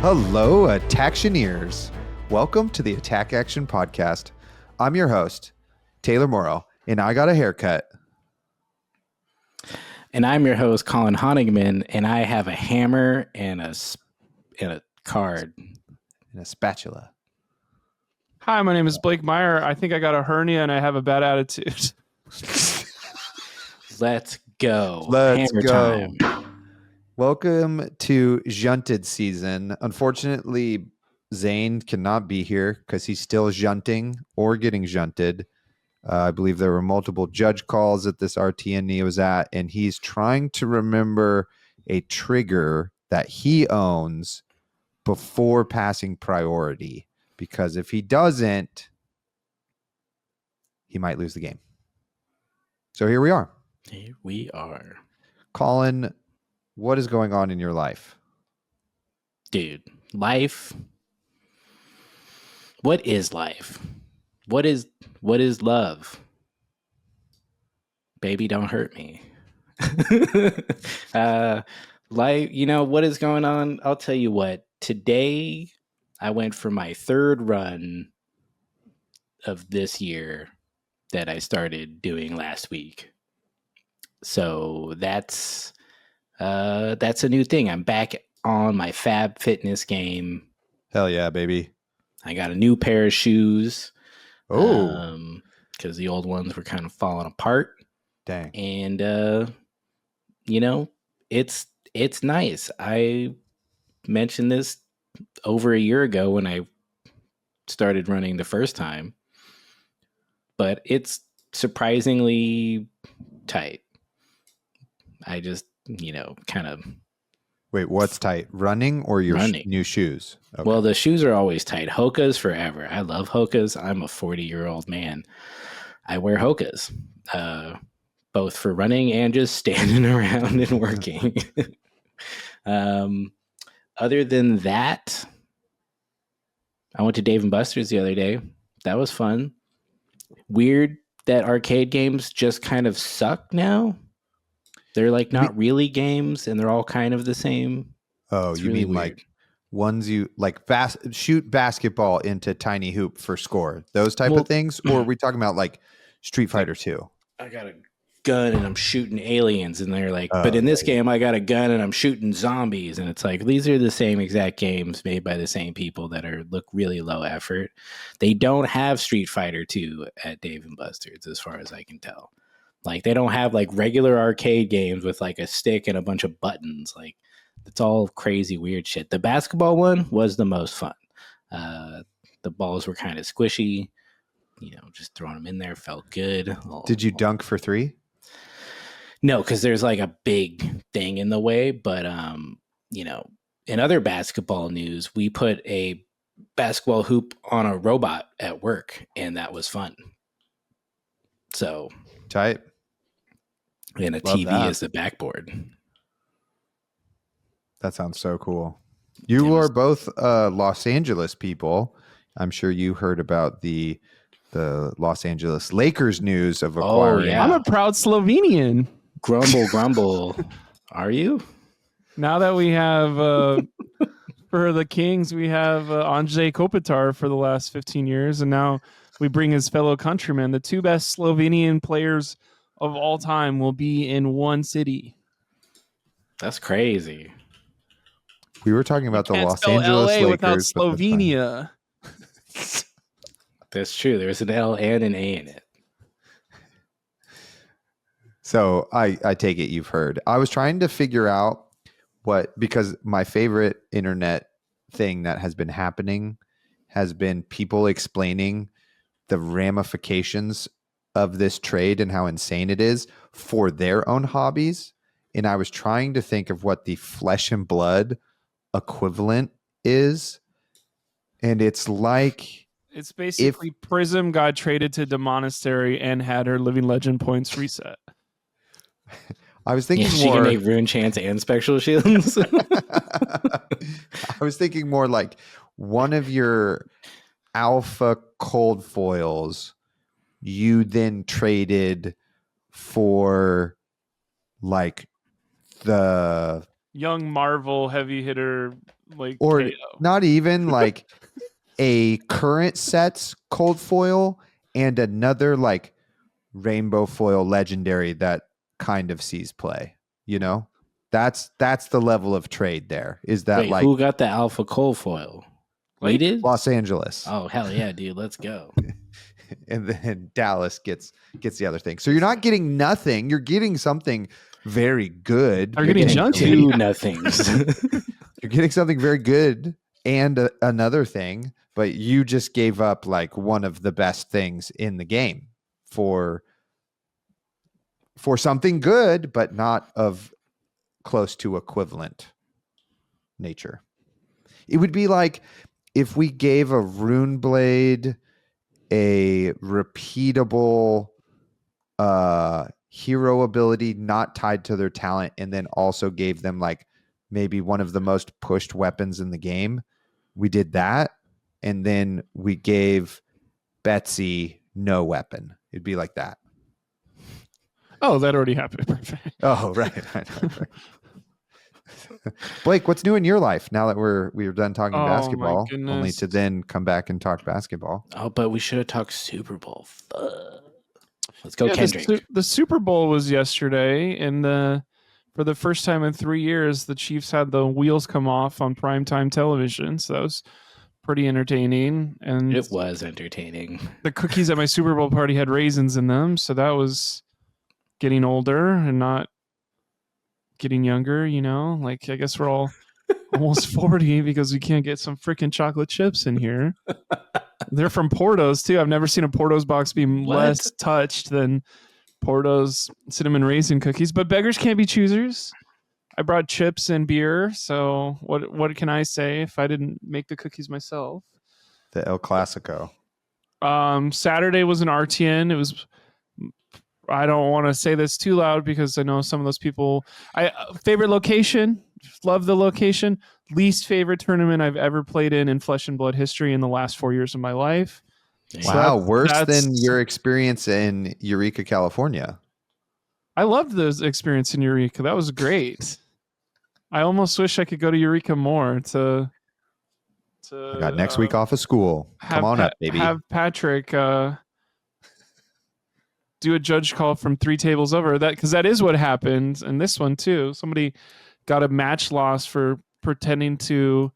Hello, Attactioneers. Welcome to the Attack Action Podcast. I'm your host, Taylor Morrow, and I got a haircut. And I'm your host, Colin Honigman, and I have a hammer and a card. And a spatula. Hi, my name is Blake Meyer. I think I got a hernia and I have a bad attitude. Let's go. Let's Hammer go. time. Welcome to Junted season. Unfortunately, Zayne cannot be here because he's still junting or getting junted. I believe there were multiple judge calls that this RTN he was at, and he's trying to remember a trigger that he owns before passing priority, because if he doesn't, he might lose the game. So here we are. Here we are. Colin, what is going on in your life? Dude, life. What is life? What is love? Baby, don't hurt me. Life, what is going on? I'll tell you what. Today, I went for my third run of this year that I started doing last week. So that's a new thing. I'm back on my Fab Fitness game. Hell yeah, baby. I got a new pair of shoes. Oh. Because the old ones were kind of falling apart. Dang. And it's nice. I mentioned this over a year ago when I started running the first time, but it's surprisingly tight. I just, kind of. Wait, what's tight? Running or your new shoes? Okay. Well, the shoes are always tight. Hoka's forever. I love Hoka's. I'm a 40-year-old man. I wear Hoka's, both for running and just standing around and working. Other than that, I went to Dave & Buster's the other day. That was fun. Weird that arcade games just kind of suck now. They're like not really games, and they're all kind of the same. Oh, it's really weird. Like ones you like shoot basketball into tiny hoop for score, those type of things? Or are we talking about like Street Fighter 2? I got a gun and I'm shooting aliens, and they're like, but in this game, I got a gun and I'm shooting zombies. And it's like, these are the same exact games made by the same people that look really low effort. They don't have Street Fighter 2 at Dave & Buster's, as far as I can tell. Like, they don't have like regular arcade games with like a stick and a bunch of buttons. Like, it's all crazy weird shit. The basketball one was the most fun. The balls were kind of squishy. Just throwing them in there felt good. Did you dunk for 3? No, because there's like a big thing in the way. But in other basketball news, we put a basketball hoop on a robot at work, and that was fun. So tight. And a Love TV that. As the backboard. That sounds so cool. You are both Los Angeles people. I'm sure you heard about the Los Angeles Lakers news of acquiring. Oh, yeah. I'm a proud Slovenian. Grumble. Are you? Now that we have, for the Kings, we have Andrzej Kopitar for the last 15 years, and now we bring his fellow countrymen. The two best Slovenian players of all time will be in one city. That's crazy. We were talking about the Los Angeles LA Lakers without Slovenia. That's true. There's an L and an A in it. So I take it you've heard. I was trying to figure out because my favorite internet thing that has been happening has been people explaining the ramifications of this trade and how insane it is for their own hobbies. And I was trying to think of what the flesh and blood equivalent is. And it's like... It's basically Prism got traded to the Monastery and had her Living Legend points reset. I was thinking she more... can make Rune Chants and Spectral Shields. I was thinking more like one of your alpha cold foils you then traded for like the young Marvel heavy hitter like or KO. not even like a current set's cold foil and another like rainbow foil legendary that kind of sees play. You know, that's the level of trade there. Is that Wait, like who got the alpha cold foil? We Like, did? Los Angeles? Oh, hell yeah, dude. Let's go. And then Dallas gets the other thing. So you're not getting nothing. You're getting something very good. They're You're getting getting junky. Two nothings. You're getting something very good and another thing, but you just gave up like one of the best things in the game for something good, but not of close to equivalent nature. It would be like if we gave a rune blade a repeatable hero ability not tied to their talent, and then also gave them like maybe one of the most pushed weapons in the game. We did that, and then we gave Betsy no weapon. It'd be like that. Oh, that already happened. Perfect. Oh, right. Blake, what's new in your life now that we're done talking Oh, basketball, my only goodness. to then come back and talk basketball? Oh, but we should have talked Super Bowl. Fuck. Let's go, Yeah, Kendrick. the Super Bowl was yesterday, and for the first time in 3 years, the Chiefs had the wheels come off on primetime television. So that was pretty entertaining. And It was entertaining. the cookies at my Super Bowl party had raisins in them, so that was getting older and not getting younger. You know, like I guess we're all almost 40 because we can't get some freaking chocolate chips in here. They're from Porto's too. I've never seen a Porto's box be less touched than Porto's cinnamon raisin cookies. But beggars can't be choosers. I brought chips and beer, so what can I say if I didn't make the cookies myself? The El Clasico. Saturday was an RTN. It was. I don't want to say this too loud because I know some of those people. Favorite location, love the location. Least favorite tournament I've ever played in Flesh and Blood history in the last 4 years of my life. Wow, So worse than your experience in Eureka, California. I loved the experience in Eureka. That was great. I almost wish I could go to Eureka more to I got next week off of school. Come on up, baby. Have Patrick do a judge call from 3 tables over, that because that is what happened in this one too. Somebody got a match loss for pretending to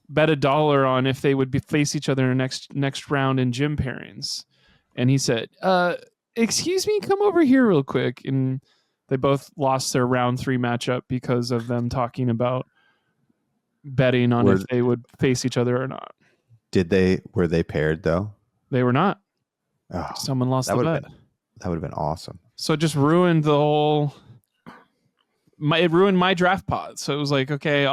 bet $1 on if they would face each other in next round in gym pairings, and he said, "Excuse me, come over here real quick." And they both lost their round 3 matchup because of them talking about betting on if they would face each other or not. Were they paired though? They were not. Oh, Someone lost the bet. That would have been awesome. So it just ruined the whole. It ruined my draft pod. So it was like, okay,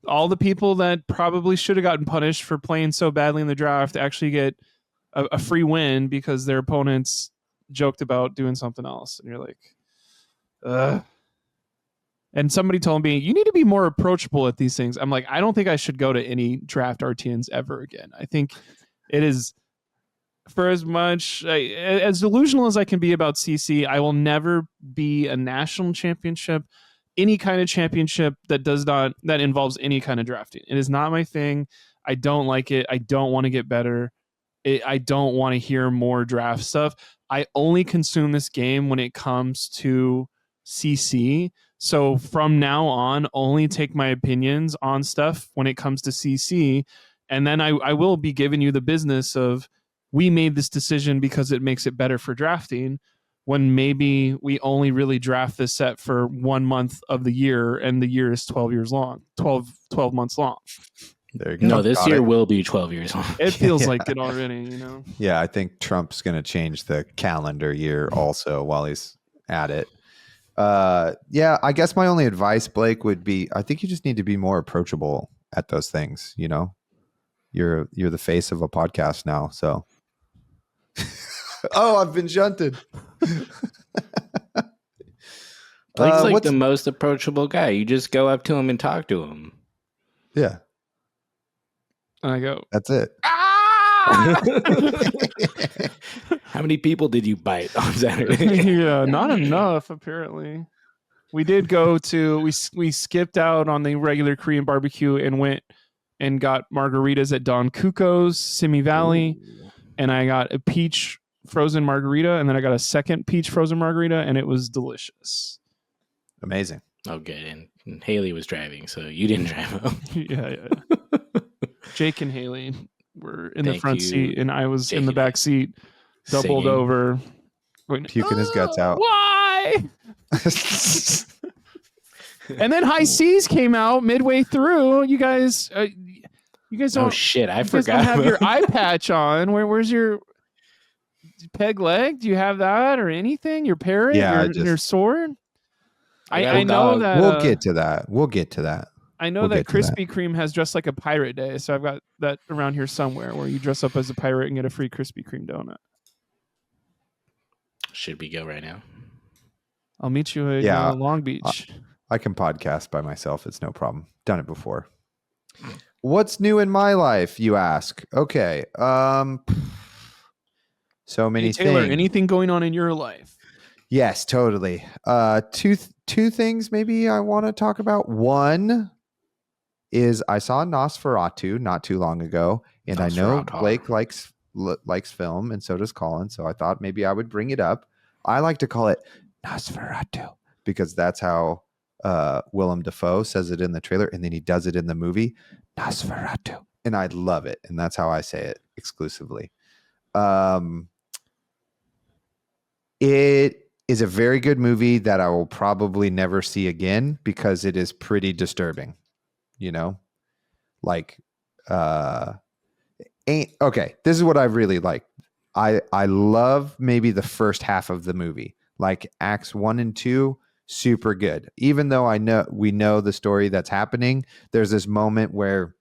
all the people that probably should have gotten punished for playing so badly in the draft actually get a free win because their opponents joked about doing something else, and you're like, ugh. And somebody told me, you need to be more approachable at these things. I'm like, I don't think I should go to any draft RTNs ever again. I think it is, for as much, as delusional as I can be about CC, I will never be a national championship, any kind of championship that involves any kind of drafting. It is not my thing. I don't like it. I don't want to get better. I don't want to hear more draft stuff. I only consume this game when it comes to CC. So from now on, only take my opinions on stuff when it comes to CC. And then I will be giving you the business of, we made this decision because it makes it better for drafting, when maybe we only really draft this set for 1 month of the year, and the year is 12 months long. There you go. No, this year will be 12 years long. It feels like it already, you know? Yeah, I think Trump's going to change the calendar year also while he's at it. Yeah, I guess my only advice, Blake, would be, I think you just need to be more approachable at those things. You know, you're the face of a podcast now. So, oh, I've been shunted. Blake's like the most approachable guy. You just go up to him and talk to him. Yeah. And I go, that's it. How many people did you bite on Saturday? Yeah, not enough, apparently. We did go to, we skipped out on the regular Korean barbecue and went and got margaritas at Don Cuco's, Simi Valley, Ooh. and I got a peach frozen margarita, and then I got a second peach frozen margarita, and it was delicious. Amazing. Oh, good. And Haley was driving, so you didn't drive home. Yeah. Jake and Haley were in the Thank front you, seat, and I was Jake in the and back seat, doubled Singing. over. Going, Puking his guts out. Why? And then High Seas came out midway through. You guys don't. Oh shit! I You guys don't forgot. have your eye patch on. Where's your peg leg? Do you have that or anything? Your parrot? Yeah, your sword? I got I a know dog. that. We'll get to that. We'll get to that. I know We'll that get to that. Krispy Kreme has Dress Like a Pirate Day, so I've got that around here somewhere where you dress up as a pirate and get a free Krispy Kreme donut. Should we go right now? I'll meet you in Long Beach. I can podcast by myself. It's no problem. Done it before. What's new in my life, you ask? Okay. So many Hey, Taylor, things. anything going on in your life? Yes, totally. Two things maybe I want to talk about. One is I saw Nosferatu not too long ago, and I know Nosferatu. Blake likes film, and so does Colin. So I thought maybe I would bring it up. I like to call it Nosferatu because that's how Willem Dafoe says it in the trailer, and then he does it in the movie Nosferatu, and I love it, and that's how I say it exclusively. It is a very good movie that I will probably never see again because it is pretty disturbing. You know, like okay. This is what I really like. I love maybe the first half of the movie, like acts 1 and 2. Super good. Even though we know the story that's happening, there's this moment where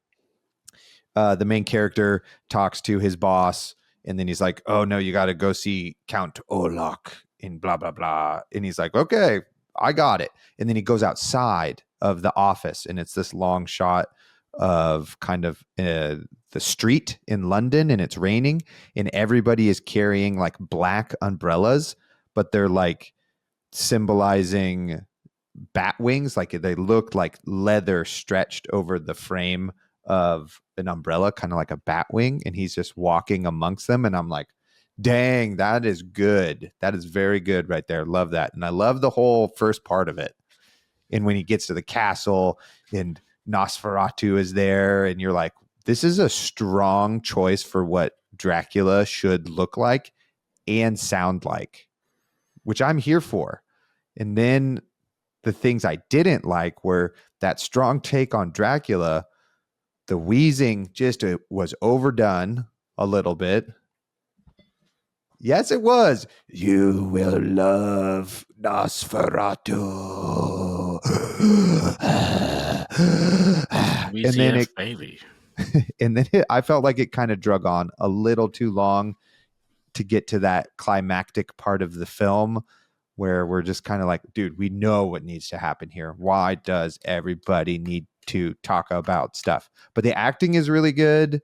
the main character talks to his boss, and then he's like, "Oh no, you got to go see Count Olak in blah blah blah," and he's like, "Okay, I got it." And then he goes outside of the office, and it's this long shot of kind of the street in London, and it's raining, and everybody is carrying like black umbrellas, but they're like symbolizing bat wings, like they look like leather stretched over the frame of an umbrella, kind of like a bat wing, and he's just walking amongst them, and I'm like, dang, that is good. That is very good right there. Love that. And I love the whole first part of it. And when he gets to the castle and Nosferatu is there, and you're like, this is a strong choice for what Dracula should look like and sound like, which I'm here for. And then the things I didn't like were that strong take on Dracula. The wheezing just was overdone a little bit. Yes, it was. You will love Nosferatu. And then baby. And then I felt like it kind of drug on a little too long to get to that climactic part of the film where we're just kind of like, dude, we know what needs to happen here. Why does everybody need to talk about stuff? But the acting is really good.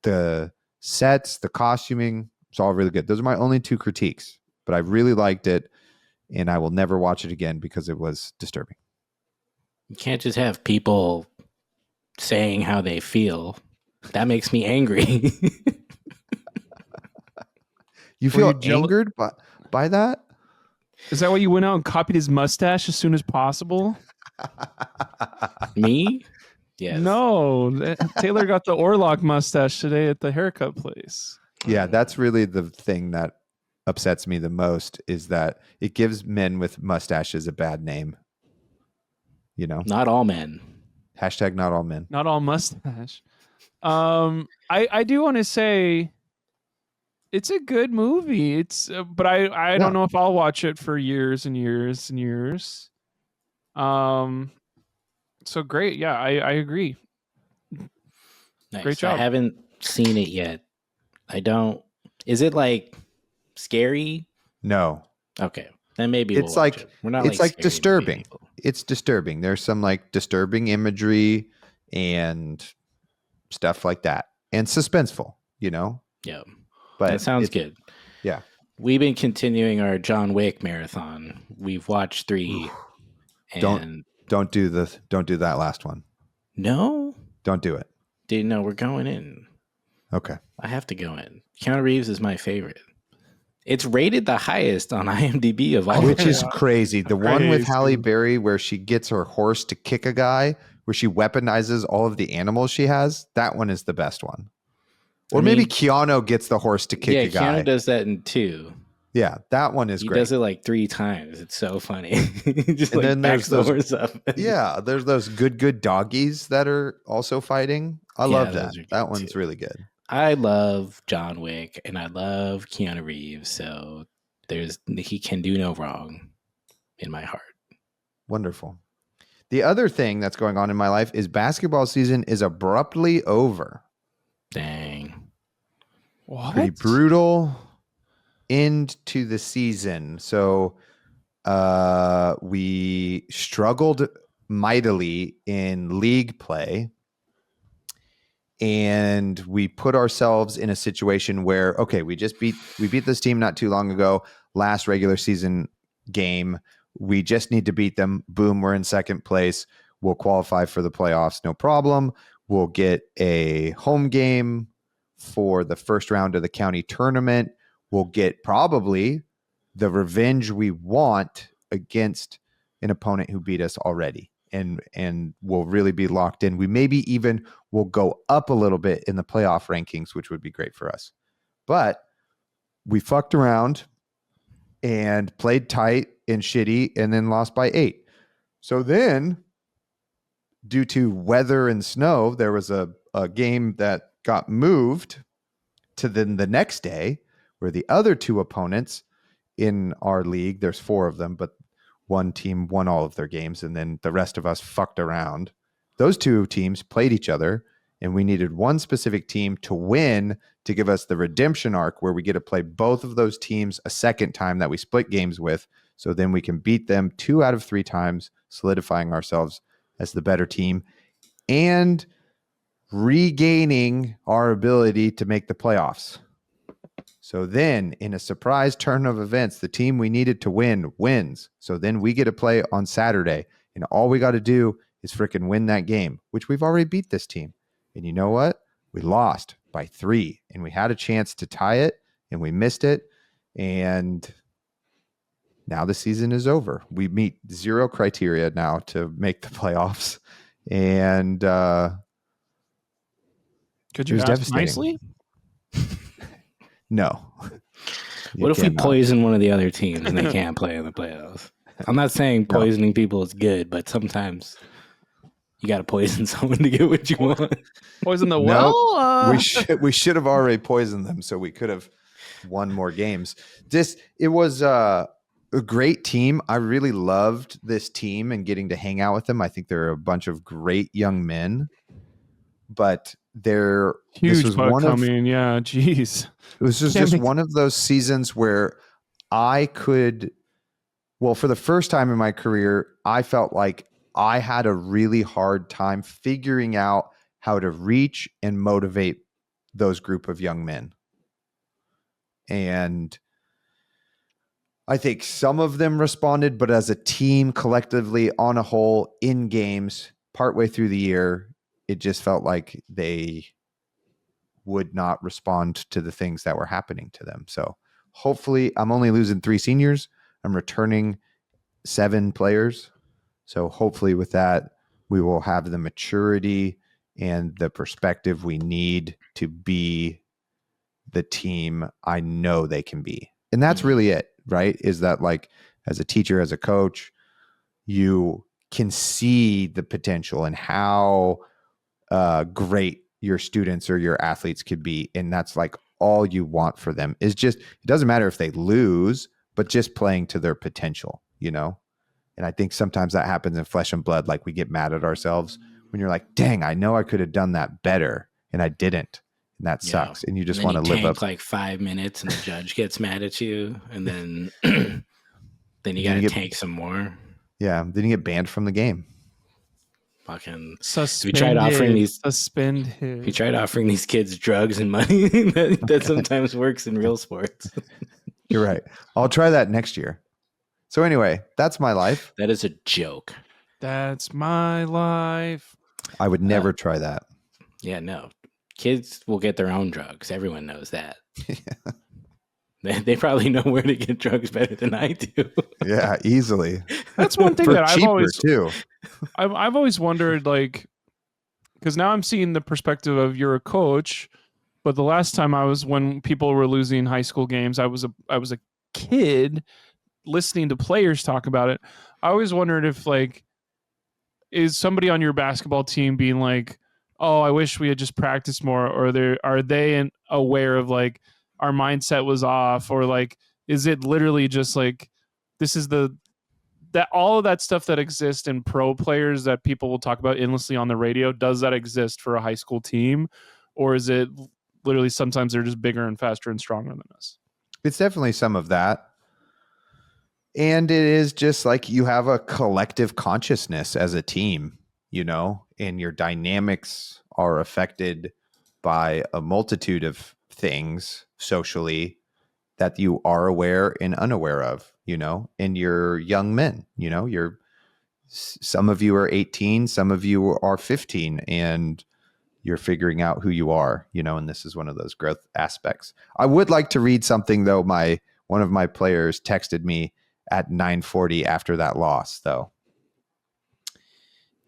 The sets, the costuming, it's all really good. Those are my only two critiques, but I really liked it, and I will never watch it again because it was disturbing. You can't just have people saying how they feel. That makes me angry. You feel angered by that? Is that why you went out and copied his mustache as soon as possible? Me? Yes. No, Taylor got the Orlock mustache today at the haircut place. Yeah, that's really the thing that upsets me the most, is that it gives men with mustaches a bad name. You know? Not all men. Hashtag not all men. Not all mustache. I do want to say it's a good movie. It's but I don't know if I'll watch it for years and years and years. So great. Yeah, I agree. Nice. Great job. I haven't seen it yet. I don't. Is it like scary? No. Okay. Then maybe it's we'll like watch it. We're not it's like disturbing. It's disturbing. There's some like disturbing imagery and stuff like that. And suspenseful, you know? Yeah. But that sounds good. Yeah. We've been continuing our John Wick marathon. We've watched 3. Don't do that last one. No? Don't do it. Dude, no, we're going in. Okay. I have to go in. Keanu Reeves is my favorite. It's rated the highest on IMDb of all. Which is crazy. The one with Halle Crazy. Berry where she gets her horse to kick a guy, where she weaponizes all of the animals she has, that one is the best one. Or maybe Keanu gets the horse to kick a guy. Keanu does that in 2. Yeah, that one is great. He does it like 3 times. It's so funny. Just and like then backs the horse up. Yeah, there's those good doggies that are also fighting. I love that. That one's too. really good. I love John Wick and I love Keanu Reeves, so he can do no wrong in my heart. Wonderful. The other thing that's going on in my life is basketball season is abruptly over. Dang. What? Pretty brutal end to the season. So we struggled mightily in league play. And we put ourselves in a situation where, okay, we beat this team not too long ago, last regular season game. We just need to beat them. Boom, we're in second place. We'll qualify for the playoffs, no problem. We'll get a home game for the first round of the county tournament. We'll get probably the revenge we want against an opponent who beat us already. And we'll really be locked in. We maybe even will go up a little bit in the playoff rankings, which would be great for us. But we fucked around and played tight and shitty and then lost by 8. So then, due to weather and snow, there was a game that got moved to then the next day where the other 2 opponents in our league, there's 4 of them, but one team won all of their games, and then the rest of us fucked around. Those 2 teams played each other, and we needed one specific team to win to give us the redemption arc where we get to play both of those teams a second time that we split games with. So then we can beat them 2 out of 3 times, solidifying ourselves as the better team and regaining our ability to make the playoffs. So then, in a surprise turn of events, the team we needed to win wins. So then we get to play on Saturday, and all we got to do is freaking win that game, which we've already beat this team. And you know what? We lost by 3, and we had a chance to tie it, and we missed it. And now the season is over. We meet 0 criteria now to make the playoffs, and could you ask nicely? No. What if we poison one of the other teams and they can't play in the playoffs? I'm not saying poisoning people is good, but sometimes you got to poison someone to get what you want. Poison the well? We should have already poisoned them, so we could have won more games. It was a great team. I really loved this team and getting to hang out with them. I think they're a bunch of great young men, but they're huge. This was one coming. Yeah, geez. It was just one of those seasons where I could, well, for the first time in my career, I felt like I had a really hard time figuring out how to reach and motivate those group of young men. And I think some of them responded, but as a team, collectively, on a whole, in games, partway through the year, it just felt like they would not respond to the things that were happening to them. So hopefully, I'm only losing 3 seniors. I'm returning 7 players. So hopefully with that, we will have the maturity and the perspective we need to be the team I know they can be. And that's really it, right? Is that like as a teacher, as a coach, you can see the potential and how great your students or your athletes could be. And that's like all you want for them is just, it doesn't matter if they lose, but just playing to their potential, you know? And I think sometimes that happens in flesh and blood. Like we get mad at ourselves when you're like, dang, I know I could have done that better and I didn't. And that sucks. And you just want to live up like 5 minutes and the judge gets mad at you. And then, then you got to tank some more. Yeah. Then you get banned from the game. Fucking suspended. We tried offering these kids drugs and money. that sometimes works in real sports. You're right. I'll try that next year. So anyway, that's my life. That is a joke. That's my life. I would never try that. Yeah, no. Kids will get their own drugs. Everyone knows that. They probably know where to get drugs better than I do. Yeah, easily. That's one thing For that I've cheaper always too. I've always wondered, like, because now I'm seeing the perspective of you're a coach, but the last time when people were losing high school games, I was a kid listening to players talk about it. I always wondered if, like, is somebody on your basketball team being like, "Oh, I wish we had just practiced more," or are they aware of, like, our mindset was off, or, like, is it literally just like this is that all of that stuff that exists in pro players that people will talk about endlessly on the radio, does that exist for a high school team, or is it literally sometimes they're just bigger and faster and stronger than us? It's definitely some of that. And it is just like you have a collective consciousness as a team, and your dynamics are affected by a multitude of things socially that you are aware and unaware of, and you're young men, some of you are 18, some of you are 15, and you're figuring out who you are, and this is one of those growth aspects. I would like to read something though. One of my players texted me at 9:40 after that loss though.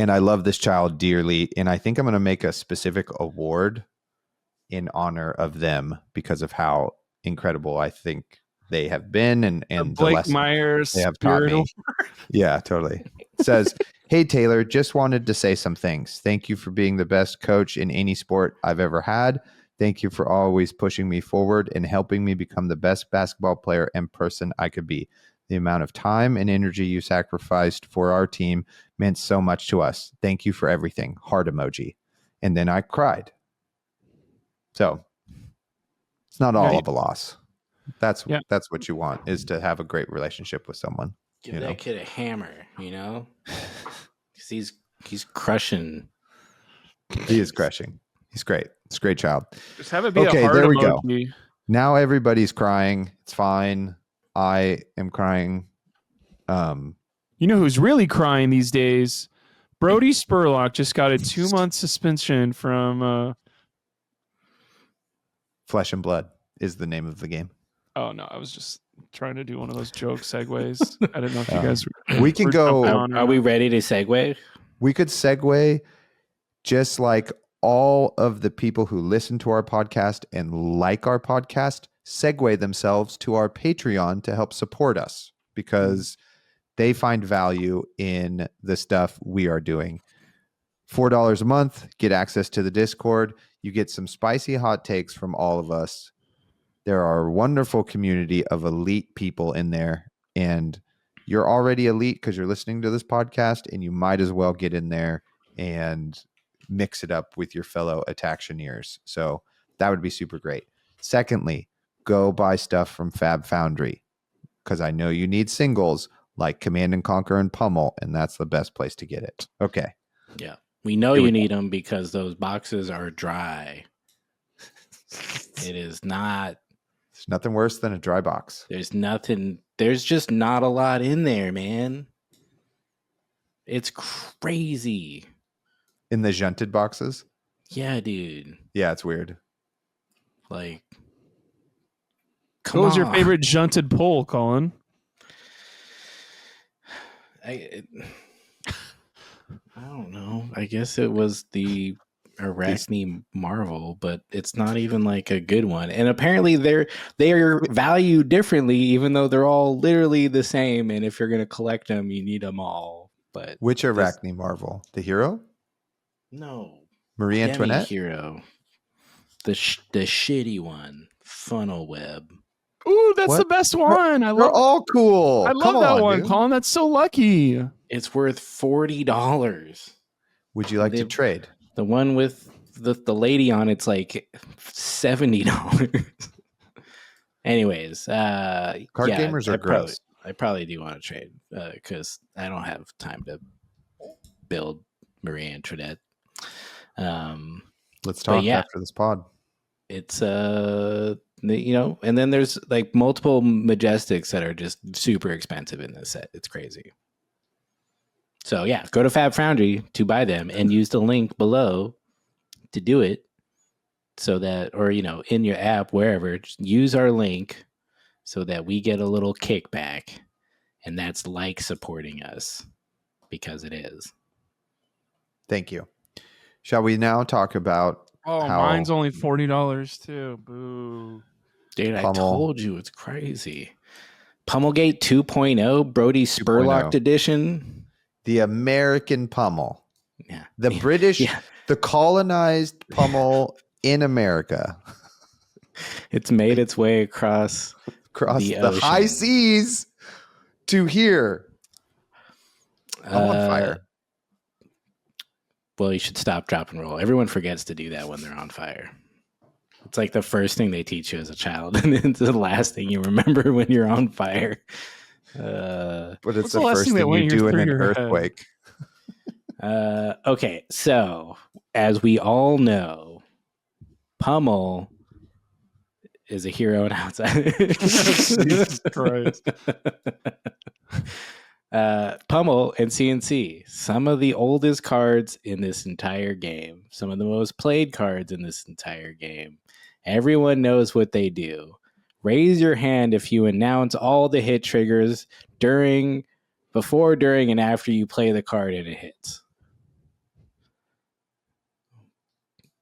And I love this child dearly. And I think I'm going to make a specific award in honor of them because of how incredible I think they have been and the Blake lessons Myers they have taught me. spiritual. Yeah, totally. It says, "Hey, Taylor, just wanted to say some things. Thank you for being the best coach in any sport I've ever had. Thank you for always pushing me forward and helping me become the best basketball player and person I could be. The amount of time and energy you sacrificed for our team meant so much to us. Thank you for everything." Heart emoji. And then I cried. So it's not all of a loss. That's what you want, is to have a great relationship with someone. Give that kid a hammer, because he's crushing. He is crushing. He's great. It's a great child. Just have it be a heart there we emoji. go. Now everybody's crying. It's fine. I am crying. You know who's really crying these days? Brody Spurlock just got a 2-month suspension from Flesh and Blood is the name of the game. Oh no, I was just trying to do one of those joke segues. I didn't know if you guys we can go. Are we ready to segue? We could segue, just like all of the people who listen to our podcast and like our podcast segue themselves to our Patreon to help support us, because they find value in the stuff we are doing. $4 a month, get access to the Discord. You get some spicy hot takes from all of us. There are a wonderful community of elite people in there, and you're already elite because you're listening to this podcast, and you might as well get in there and mix it up with your fellow Attactioneers. So that would be super great. Secondly, go buy stuff from Fab Foundry, because I know you need singles like Command and Conquer and Pummel, and that's the best place to get it. Okay. Yeah. We know you need them because those boxes are dry. It is not. There's nothing worse than a dry box. There's just not a lot in there, man. It's crazy. In the junted boxes? Yeah, dude. Yeah, it's weird. Like, what was your favorite junted pull, Colin? I don't know. I guess it was the Arachne Marvel, but it's not even like a good one. And apparently they are valued differently, even though they're all literally the same. And if you're gonna collect them, you need them all. But which Arachne Marvel? The hero? No, Marie Antoinette hero. The shitty one, Funnel Web. Ooh, that's the best one. They're all cool. I love that one, dude. Colin. That's so lucky. It's worth $40. Would you like to trade? The one with the lady on it's like $70. Anyways, card gamers are gross. I probably do want to trade because I don't have time to build Marie Antoinette. Let's talk after this pod. It's and then there's like multiple Majestics that are just super expensive in this set. It's crazy. So yeah, go to Fab Foundry to buy them and use the link below to do it so that, or, in your app, wherever, just use our link so that we get a little kickback. And that's like supporting us, because it is. Thank you. Shall we now talk about how mine's only $40 too. Boo. Dude, Pummel. I told you, it's crazy. Pummelgate 2.0, Brody Spurlock edition. The American Pummel. Yeah. The British, the colonized Pummel in America. It's made its way across the high seas to here. I'm on fire. Well, you should stop, drop, and roll. Everyone forgets to do that when they're on fire. It's like the first thing they teach you as a child, and it's the last thing you remember when you're on fire. But it's the first thing you do in an earthquake. Okay, so as we all know, Pummel is a hero and outsider. Jesus Christ. Pummel and CnC, some of the oldest cards in this entire game, some of the most played cards in this entire game. Everyone knows what they do. Raise your hand if you announce all the hit triggers before, during, and after you play the card and it hits.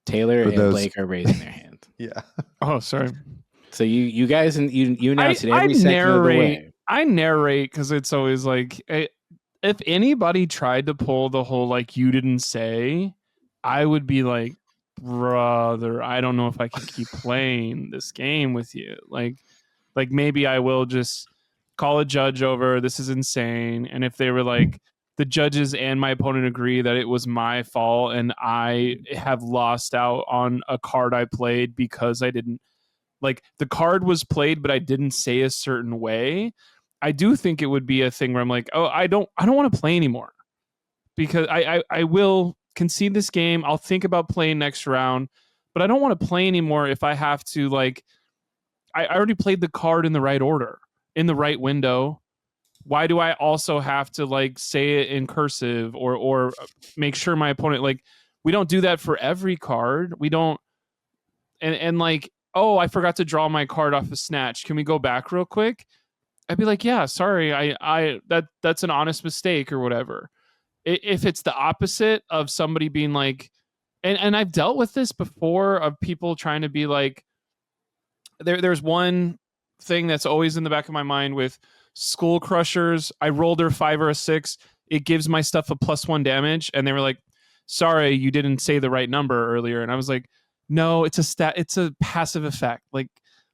Taylor and Blake are raising their hand. Yeah. Oh, sorry. So you guys, you announce it every second of the way. I narrate because it's always like, if anybody tried to pull the whole like you didn't say, I would be like, brother, I don't know if I can keep playing this game with you. Like maybe I will just call a judge over. This is insane. And if they were like, the judges and my opponent agree that it was my fault and I have lost out on a card I played because I didn't, like, the card was played, but I didn't say a certain way. I do think it would be a thing where I'm like, oh, I don't want to play anymore, because I will concede this game. I'll think about playing next round, but I don't want to play anymore if I have to, like, I already played the card in the right order, in the right window. Why do I also have to like say it in cursive or make sure my opponent, like, we don't do that for every card. We don't, and like, oh, I forgot to draw my card off a snatch. Can we go back real quick? I'd be like, yeah, sorry. That's an honest mistake or whatever. If it's the opposite of somebody being like, and I've dealt with this before, of people trying to be like, there's one thing that's always in the back of my mind with Skull Crushers. I rolled their 5 or a 6. It gives my stuff a +1 damage. And they were like, sorry, you didn't say the right number earlier. And I was like, no, it's a passive effect. Like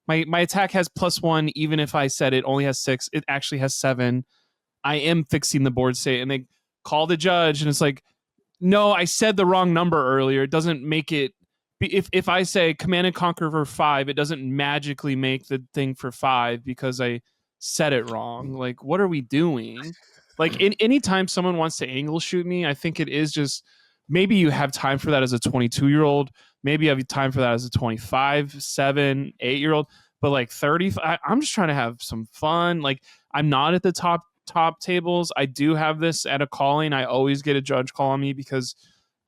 my attack has +1, even if I said it only has 6, it actually has 7. I am fixing the board state. And they call the judge and it's like, no, I said the wrong number earlier. It doesn't make it, if I say Command and Conquer for 5, it doesn't magically make the thing for 5 because I said it wrong. Like, what are we doing? Like, anytime someone wants to angle shoot me, I think it is just, maybe you have time for that as a 22-year-old. Maybe you have time for that as a 25, 7, 8-year-old. But like 30, I'm just trying to have some fun. Like, I'm not at the top tables. I do have this at a calling. I always get a judge call on me because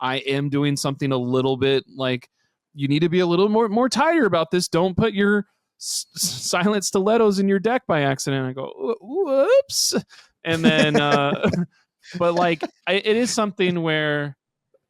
I am doing something a little bit like, you need to be a little more tighter about this. Don't put your silent stilettos in your deck by accident. I go, whoops. And then, but like, it is something where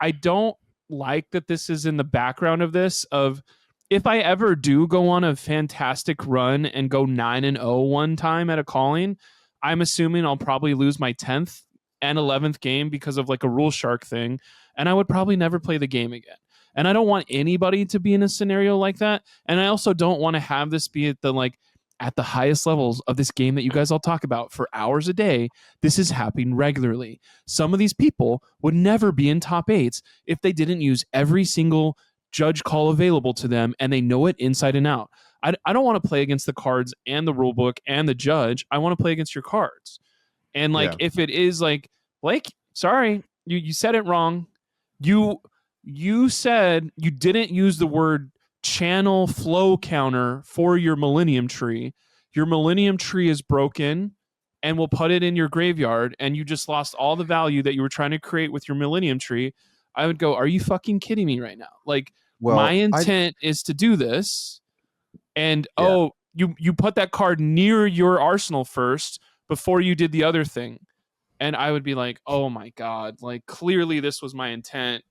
I don't like that this is in the background of this, of if I ever do go on a fantastic run and go 9-0 one time at a calling, I'm assuming I'll probably lose my 10th and 11th game because of like a rule shark thing. And I would probably never play the game again. And I don't want anybody to be in a scenario like that. And I also don't want to have this be at the highest levels of this game that you guys all talk about for hours a day. This is happening regularly. Some of these people would never be in top 8s if they didn't use every single judge call available to them and they know it inside and out. I don't want to play against the cards and the rule book and the judge. I want to play against your cards. And like, if it is like, Blake, sorry, you said it wrong. You said you didn't use the word channel flow counter for your Millennium Tree. Your Millennium Tree is broken and we'll put it in your graveyard and you just lost all the value that you were trying to create with your Millennium Tree. I would go, are you fucking kidding me right now? Like, Well, my intent is to do this. And, Yeah. you put that card near your arsenal first before you did the other thing. And I would be like, oh my God, like clearly this was my intent,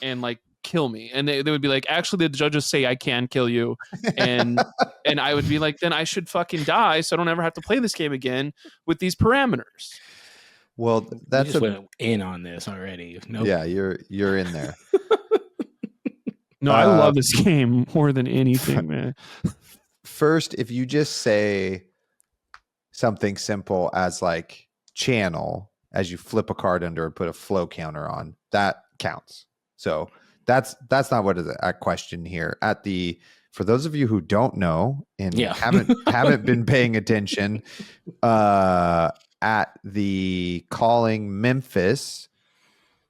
and like kill me. And they would be like, actually the judges say I can kill you. And I would be like, then I should fucking die so I don't ever have to play this game again with these parameters. Well, We that's just went in on this already. Nope. Yeah, you're in there. No, I love this game more than anything, man. First, if you just say something simple as like channel as you flip a card under and put a flow counter on, that counts. So that's not what is at question here. For those of you who don't know and haven't been paying attention, at the Calling Memphis,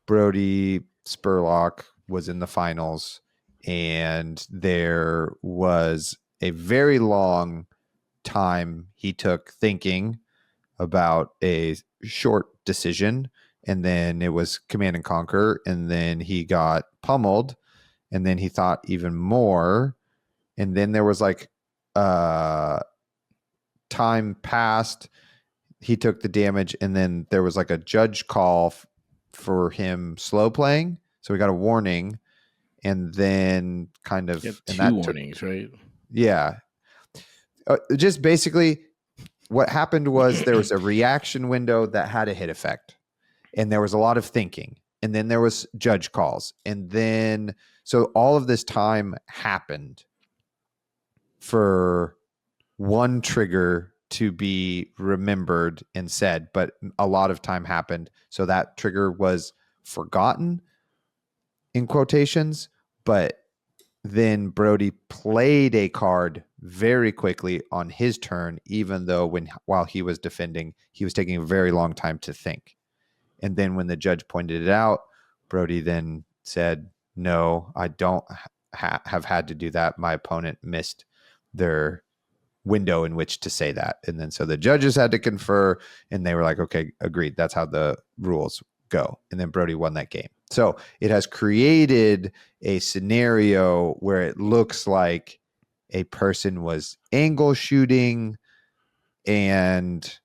Brody Spurlock was in the finals, and there was a very long time he took thinking about a short decision, and then it was command and conquer, and then he got pummeled, and then he thought even more, and then there was like time passed, he took the damage, and then there was like a judge call for him slow playing, so we got a warning, and then kind of two warnings, right? Yeah. Just basically what happened was there was a reaction window that had a hit effect, and there was a lot of thinking, and then there was judge calls, and then so all of this time happened for one trigger to be remembered and said, but a lot of time happened, so that trigger was forgotten in quotations. But then Brody played a card very quickly on his turn, even though while he was defending, he was taking a very long time to think. And then when the judge pointed it out, Brody then said, no, I don't have had to do that. My opponent missed their window in which to say that. And then so the judges had to confer, and they were like, okay, agreed. That's how the rules go. And then Brody won that game. So it has created a scenario where it looks like a person was angle shooting and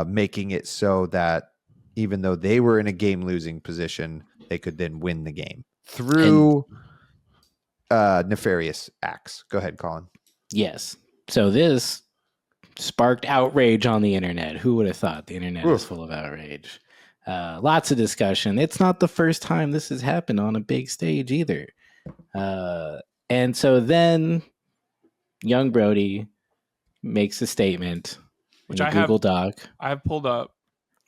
making it so that even though they were in a game losing position, they could then win the game through nefarious acts. Go ahead, Colin. Yes. So this sparked outrage on the internet. Who would have thought the internet is full of outrage? Lots of discussion. It's not the first time this has happened on a big stage either. And so then young Brody makes a statement, which I Google Doc. I have pulled up.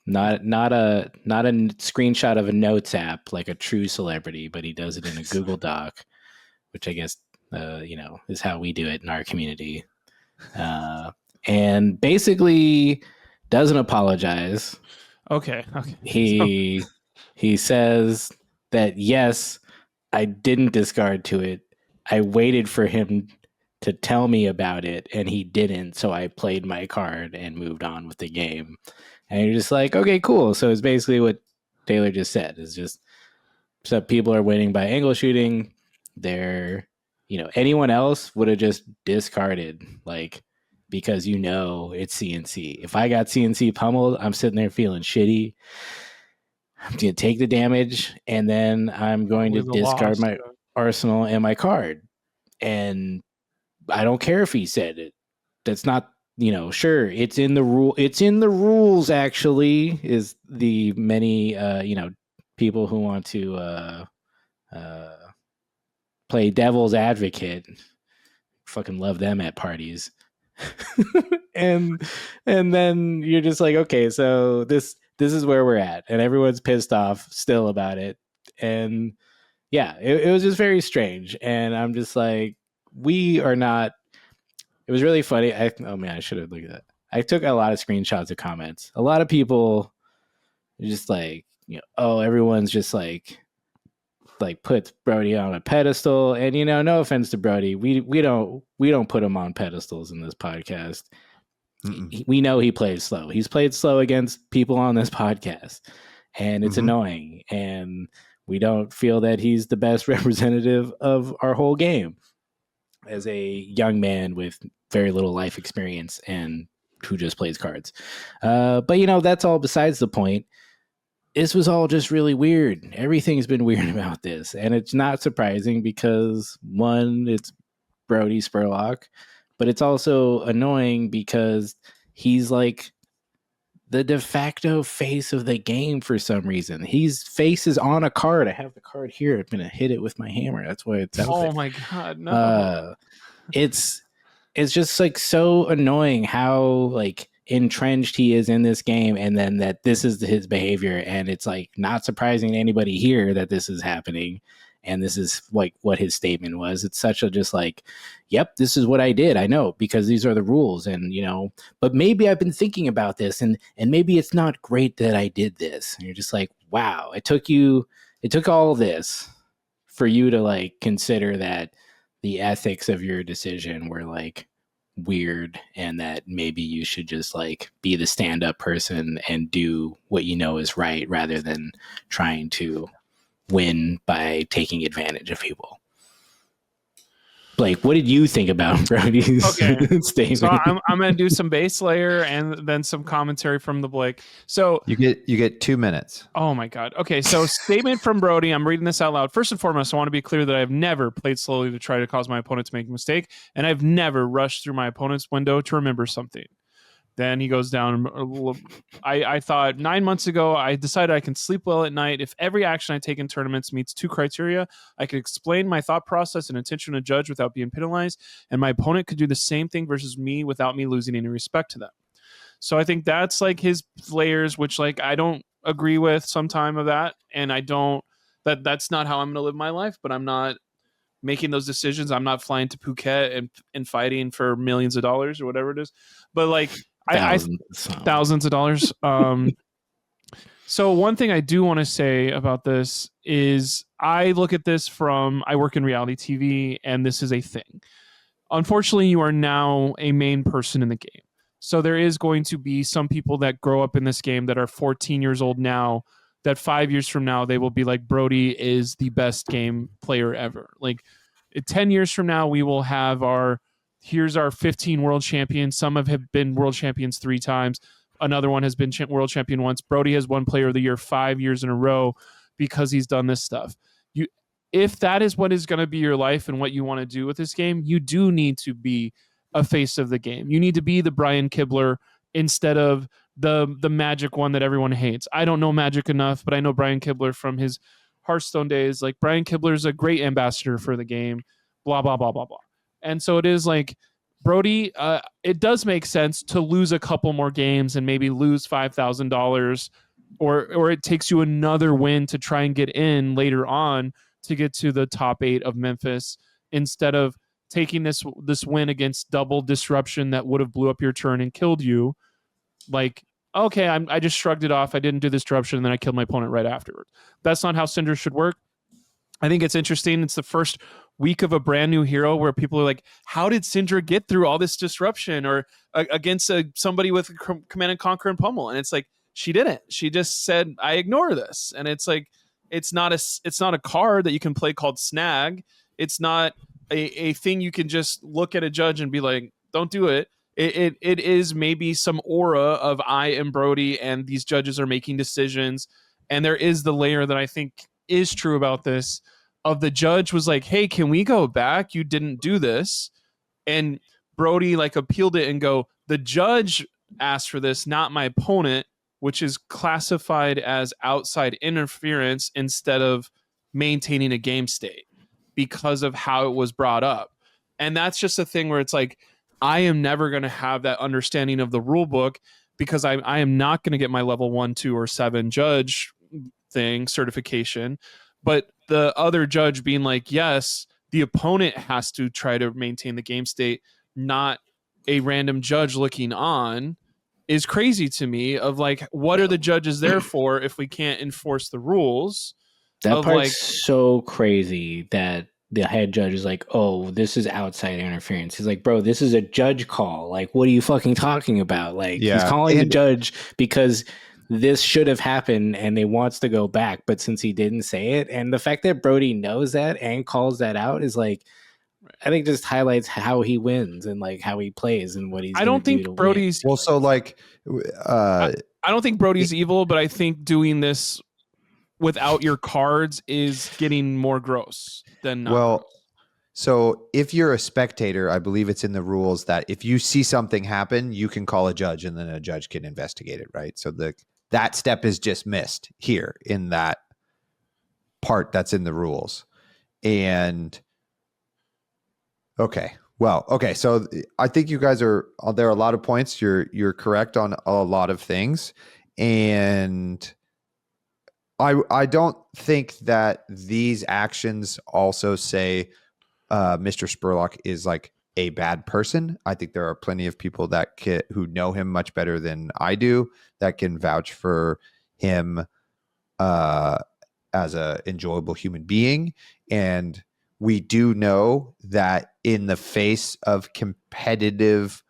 Not a screenshot of a notes app like a true celebrity, but he does it in a Google Doc, which I guess is how we do it in our community. And basically doesn't apologize. Okay. He says that, yes, I didn't discard to it. I waited for him to tell me about it, and he didn't. So I played my card and moved on with the game. And you're just like, okay, cool. So it's basically what Taylor just said. It's just so people are winning by angle shooting. They're, anyone else would have just discarded, like, because it's CnC. If I got CnC pummeled, I'm sitting there feeling shitty. I'm going to take the damage, and then I'm going to discard my arsenal and my card. And I don't care if he said it. That's not, sure, it's in the rule. It's in the rules, actually, is the many, people who want to play devil's advocate. Fucking love them at parties. and then you're just like, okay, so this is where we're at, and everyone's pissed off still about it. And yeah, it was just very strange. And I'm just like, we are not. It was really funny. I should have looked at that. I took a lot of screenshots of comments. A lot of people just like, everyone's just like puts Brody on a pedestal. And no offense to Brody, we don't put him on pedestals in this podcast. We know he plays slow. He's played slow against people on this podcast, and it's annoying. And We don't feel that he's the best representative of our whole game as a young man with very little life experience and who just plays cards. But, you know, that's all besides the point. This was all just really weird. Everything's been weird about this. And it's not surprising because, one, it's Brody Spurlock, but it's also annoying because he's like the de facto face of the game for some reason. His face is on a card. I have the card here. I'm going to hit it with my hammer. That's why it's out there. Oh my God, no. It's just like so annoying how like entrenched he is in this game, and then that this is his behavior, and it's like not surprising to anybody here that this is happening, and this is like what his statement was. It's such a just like, yep, this is what I did. I know because these are the rules, and you know, but maybe I've been thinking about this, and maybe it's not great that I did this. And you're just like, wow, it took all this for you to like consider that the ethics of your decision were like weird, and that maybe you should just like be the stand-up person and do what you know is right rather than trying to win by taking advantage of people. Blake, what did you think about Brody's statement? So I'm going to do some base layer and then some commentary from the Blake. So you get 2 minutes. Oh my God. Okay. So statement from Brody. I'm reading this out loud. First and foremost, I want to be clear that I've never played slowly to try to cause my opponent to make a mistake. And I've never rushed through my opponent's window to remember something. Then he goes down. I thought 9 months ago, I decided I can sleep well at night. If every action I take in tournaments meets 2 criteria, I could explain my thought process and intention to a judge without being penalized. And my opponent could do the same thing versus me without me losing any respect to them. So I think that's like his layers, which like I don't agree with sometime of that. And I don't, that's not how I'm going to live my life, but I'm not making those decisions. I'm not flying to Phuket and fighting for millions of dollars or whatever it is. But like, thousands of dollars. So one thing I do want to say about this is I look at this I work in reality TV, and this is a thing. Unfortunately, you are now a main person in the game. So there is going to be some people that grow up in this game that are 14 years old now, that 5 years from now, they will be like, Brody is the best game player ever. Like 10 years from now, we will have here's our 15 world champions. Some have been world champions 3 times. Another one has been world champion once. Brody has won player of the year 5 years in a row because he's done this stuff. If that is what is going to be your life and what you want to do with this game, you do need to be a face of the game. You need to be the Brian Kibler instead of the Magic one that everyone hates. I don't know Magic enough, but I know Brian Kibler from his Hearthstone days. Like, Brian Kibler is a great ambassador for the game, blah, blah, blah, blah, blah. And so it is like, Brody, it does make sense to lose a couple more games and maybe lose $5,000, or it takes you another win to try and get in later on to get to the top 8 of Memphis, instead of taking this win against double disruption that would have blew up your turn and killed you. Like, okay, I just shrugged it off. I didn't do this disruption, and then I killed my opponent right afterwards. That's not how Syndra should work. I think it's interesting. It's the first week of a brand new hero where people are like, how did Syndra get through all this disruption, or against somebody with Command and Conquer and Pummel? And it's like, she didn't. She just said, I ignore this. And it's like, it's not a card that you can play called Snag. It's not a thing you can just look at a judge and be like, don't do it. It is maybe some aura of I am Brody and these judges are making decisions. And there is the layer that I think is true about this, of the judge was like, hey, can we go back? You didn't do this. And Brody like appealed it and go, the judge asked for this, not my opponent, which is classified as outside interference instead of maintaining a game state because of how it was brought up. And that's just a thing where it's like, I am never going to have that understanding of the rule book, because I am not going to get my level 1, 2, or 7 judge thing certification. But the other judge being like, yes, the opponent has to try to maintain the game state, not a random judge looking on, is crazy to me. Of like, what are the judges there for if we can't enforce the rules? That part's so crazy that the head judge is like, oh, this is outside interference. He's like, bro, this is a judge call. Like, what are you fucking talking about? Like, he's calling the judge because this should have happened and he wants to go back, but since he didn't say it, and the fact that Brody knows that and calls that out is like, I think just highlights how he wins and like how he plays and what he's I don't think Brody's well, so like I don't think Brody's evil, but I think doing this without your cards is getting more gross than not well, gross. so if you're a spectator, I believe it's in the rules that if you see something happen, you can call a judge and then a judge can investigate it, right? So that step is just missed here in that part that's in the rules. And okay. Well, okay. So I think you guys there are a lot of points. You're correct on a lot of things. And I don't think that these actions also say Mr. Spurlock is like a bad person. I think there are plenty of people who know him much better than I do that can vouch for him as a enjoyable human being. And we do know that in the face of competitive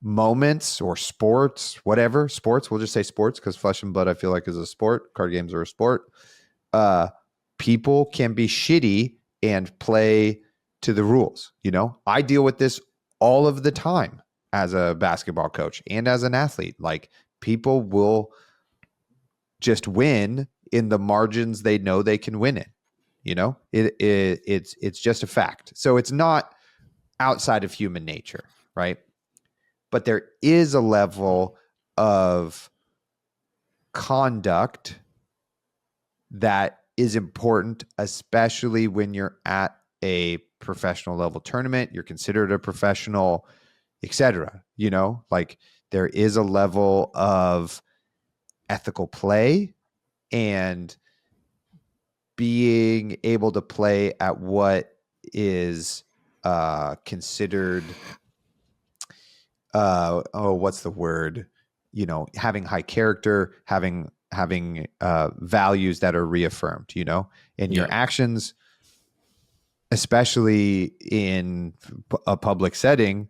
moments or sports, whatever sports, we'll just say sports because Flesh and Blood I feel like is a sport. Card games are a sport. People can be shitty and play to the rules. You know, I deal with this all of the time as a basketball coach and as an athlete. Like, people will just win in the margins they know they can win in. You know, it's just a fact. So it's not outside of human nature, right? But there is a level of conduct that is important, especially when you're at a professional level tournament, you're considered a professional, etc. You know, like, there is a level of ethical play and being able to play at what is considered what's the word? You know, having high character, having values that are reaffirmed, you know, and your actions, especially in a public setting,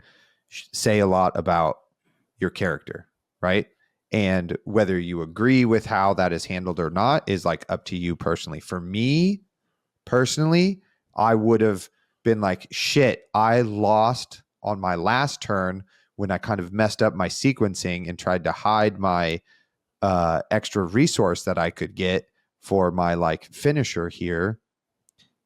say a lot about your character, right? And whether you agree with how that is handled or not is like up to you personally. For me personally, I would have been like, shit, I lost on my last turn when I kind of messed up my sequencing and tried to hide my extra resource that I could get for my like finisher here,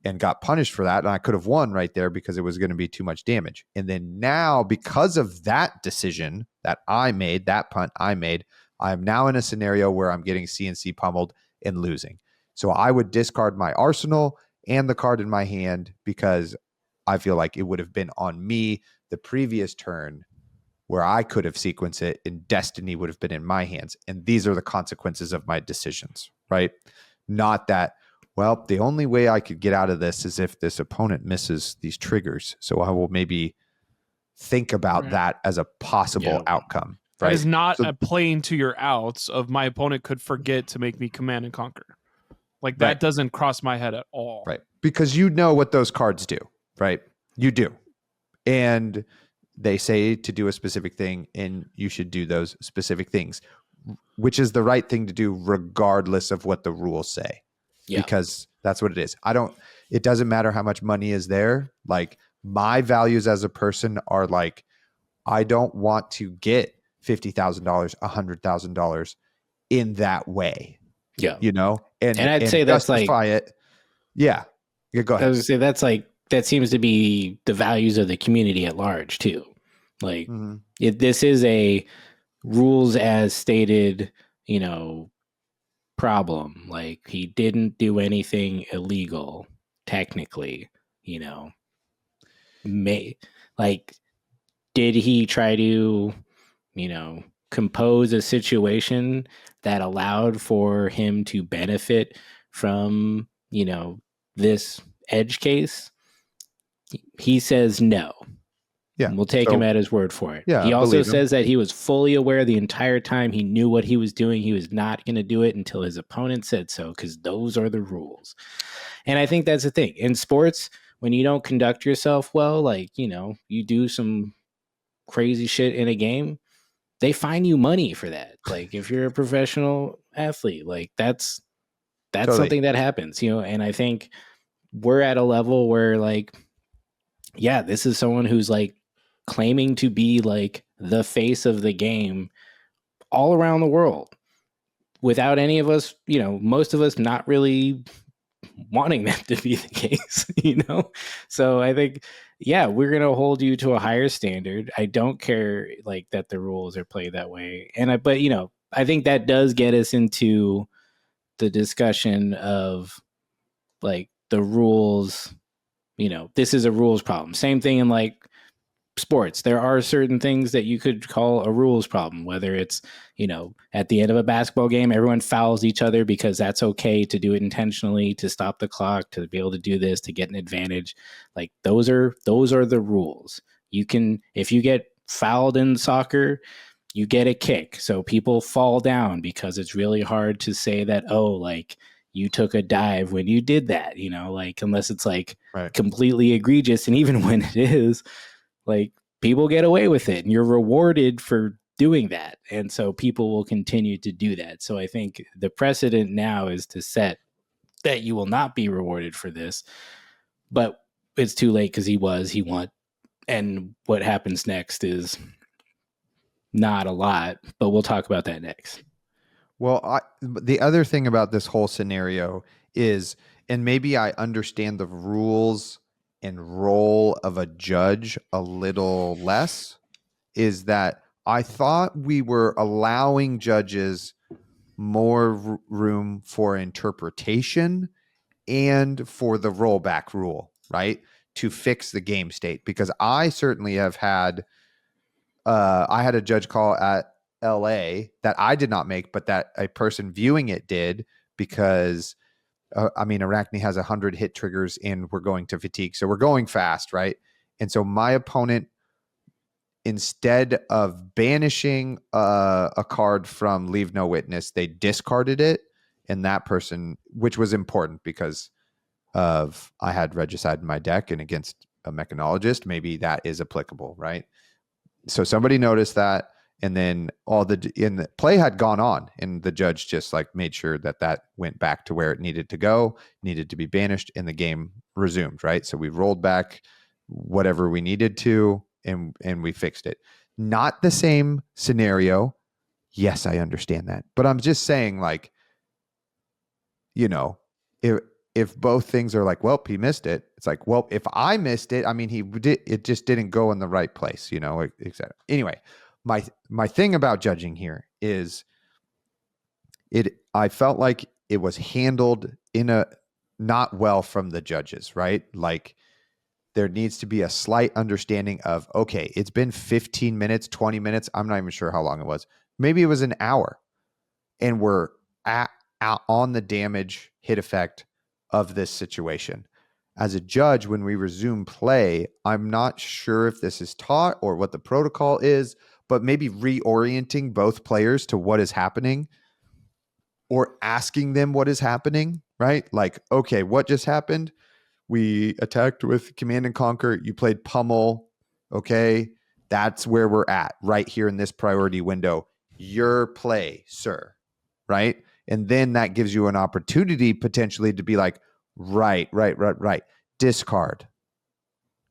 and got punished for that. And I could have won right there because it was going to be too much damage. And then now, because of that decision that I made, that punt I made, I'm now in a scenario where I'm getting CnC pummeled and losing. So I would discard my arsenal and the card in my hand because I feel like it would have been on me the previous turn where I could have sequenced it and destiny would have been in my hands. And these are the consequences of my decisions, right? Not that, well, the only way I could get out of this is if this opponent misses these triggers. So I will maybe think about that as a possible outcome. Right? That is not a playing to your outs of my opponent could forget to make me command and conquer. Like, that doesn't cross my head at all. Right. Because you know what those cards do, right? You do. And they say to do a specific thing and you should do those specific things, which is the right thing to do regardless of what the rules say. Yeah. Because that's what it is. It doesn't matter how much money is there. Like, my values as a person are like, I don't want to get $50,000, $100,000 in that way. Yeah. You know, and I'd say that's like it. Yeah. Go ahead. I was say that's like, that seems to be the values of the community at large too. Like, this is a rules as stated, you know, problem. Like, he didn't do anything illegal, technically, you know. Did he try to, you know, compose a situation that allowed for him to benefit from, you know, this edge case? He says no. Yeah. We'll take him at his word for it. Yeah, he also says that he was fully aware the entire time. He knew what he was doing. He was not going to do it until his opponent said so, because those are the rules. And I think that's the thing. In sports, when you don't conduct yourself well, like, you know, you do some crazy shit in a game, they fine you money for that. Like if you're a professional athlete, like that's Totally. something that happens, you know. And I think we're at a level where like, yeah, this is someone who's like claiming to be like the face of the game all around the world without any of us, you know, most of us not really wanting that to be the case, you know? So I think, yeah, we're going to hold you to a higher standard. I don't care like that the rules are played that way. But you know, I think that does get us into the discussion of like the rules, you know, this is a rules problem. Same thing in like sports. There are certain things that you could call a rules problem, whether it's, you know, at the end of a basketball game, everyone fouls each other because that's okay to do it intentionally, to stop the clock, to be able to do this, to get an advantage. Like those are the rules. You can, if you get fouled in soccer, you get a kick. So people fall down because it's really hard to say that, oh, like you took a dive when you did that, you know, like unless it's like completely egregious. And even when it is, like people get away with it and you're rewarded for doing that. And so people will continue to do that. So I think the precedent now is to set that you will not be rewarded for this, but it's too late because he won. And what happens next is not a lot, but we'll talk about that next. Well, the other thing about this whole scenario is, and maybe I understand the rules and role of a judge a little less, is that I thought we were allowing judges more room for interpretation and for the rollback rule, right? To fix the game state. Because I certainly have had, I had a judge call at LA that I did not make, but that a person viewing it did, because I mean, Arachne has 100 hit triggers and we're going to fatigue. So we're going fast, right? And so my opponent, instead of banishing a card from Leave No Witness, they discarded it. And that person, which was important because of I had Regicide in my deck and against a Mechanologist, maybe that is applicable, right? So somebody noticed that, and then the play had gone on, and the judge just like made sure that went back to where it needed to go, needed to be banished, and the game resumed, right? So we rolled back whatever we needed to, and we fixed it. Not the same scenario. Yes, I understand that, but I'm just saying, like, you know, if both things are like, well, he missed it, it's like, well, if I missed it, I mean, it just didn't go in the right place, you know, etc. Anyway, my thing about judging here is I felt like it was handled in a not well from the judges, right? Like there needs to be a slight understanding of, okay, it's been 15 minutes, 20 minutes. I'm not even sure how long it was. Maybe it was an hour, and we're on the damage hit effect of this situation. As a judge, when we resume play, I'm not sure if this is taught or what the protocol is, but maybe reorienting both players to what is happening or asking them what is happening, right? Like, okay, what just happened? We attacked with Command and Conquer. You played Pummel. Okay, that's where we're at right here in this priority window. Your play, sir, right? And then that gives you an opportunity potentially to be like, right, discard,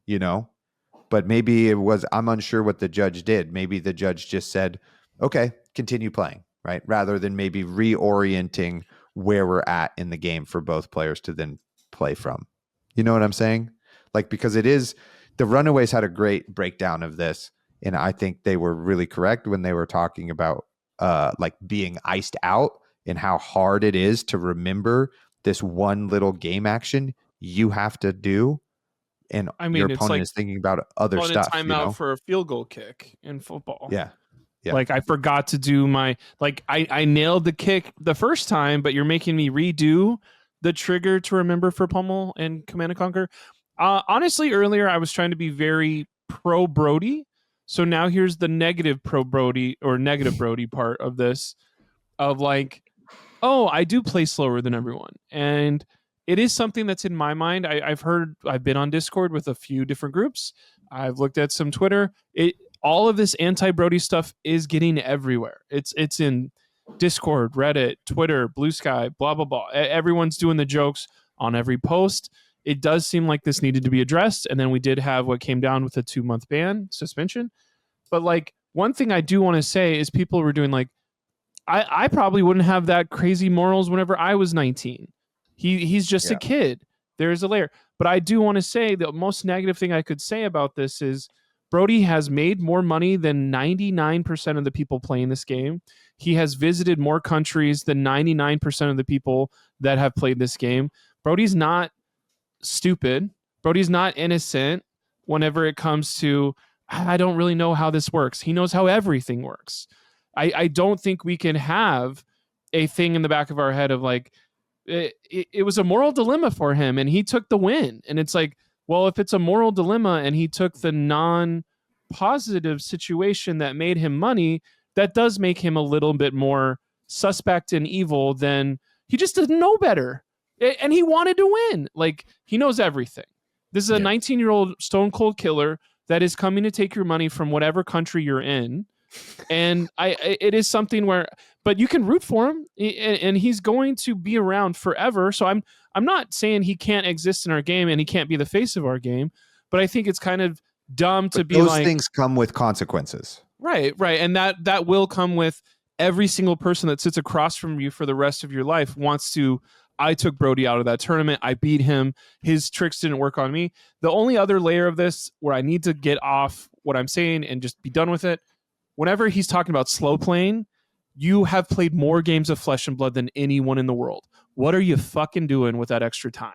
you know? But maybe it was, I'm unsure what the judge did. Maybe the judge just said, okay, continue playing, right? Rather than maybe reorienting where we're at in the game for both players to then play from. You know what I'm saying? Like, because it is, the Runaways had a great breakdown of this. And I think they were really correct when they were talking about like being iced out and how hard it is to remember this one little game action you have to do. And I mean, your opponent like is thinking about other stuff. Timeout, you know? For a field goal kick in football. Yeah. Like I forgot to do my, like I nailed the kick the first time, but you're making me redo the trigger to remember for Pummel and Command & Conquer. Honestly, earlier I was trying to be very pro Brody. So now here's the negative pro Brody or negative Brody part of this, of like, oh, I do play slower than everyone. And it is something that's in my mind. I've been on Discord with a few different groups. I've looked at some Twitter. all of this anti-Brody stuff is getting everywhere. It's in Discord, Reddit, Twitter, BlueSky, blah, blah, blah. Everyone's doing the jokes on every post. It does seem like this needed to be addressed. And then we did have what came down with a 2-month ban suspension. But like, one thing I do want to say is people were doing like, I probably wouldn't have that crazy morals whenever I was 19. He's just a kid. There's a layer. But I do want to say the most negative thing I could say about this is Brody has made more money than 99% of the people playing this game. He has visited more countries than 99% of the people that have played this game. Brody's not stupid. Brody's not innocent whenever it comes to, I don't really know how this works. He knows how everything works. I don't think we can have a thing in the back of our head of like, it was a moral dilemma for him and he took the win. And it's like, well, if it's a moral dilemma and he took the non-positive situation that made him money, that does make him a little bit more suspect and evil than he just didn't know better. And he wanted to win. Like, he knows everything. This is a 19-year-old stone cold killer that is coming to take your money from whatever country you're in. And it is something where, but you can root for him and he's going to be around forever. So I'm not saying he can't exist in our game and he can't be the face of our game, but I think it's kind of dumb to be those like, things come with consequences. Right. And that will come with every single person that sits across from you for the rest of your life wants to, I took Brody out of that tournament. I beat him. His tricks didn't work on me. The only other layer of this where I need to get off what I'm saying and just be done with it, whenever he's talking about slow playing, you have played more games of Flesh and Blood than anyone in the world. What are you fucking doing with that extra time?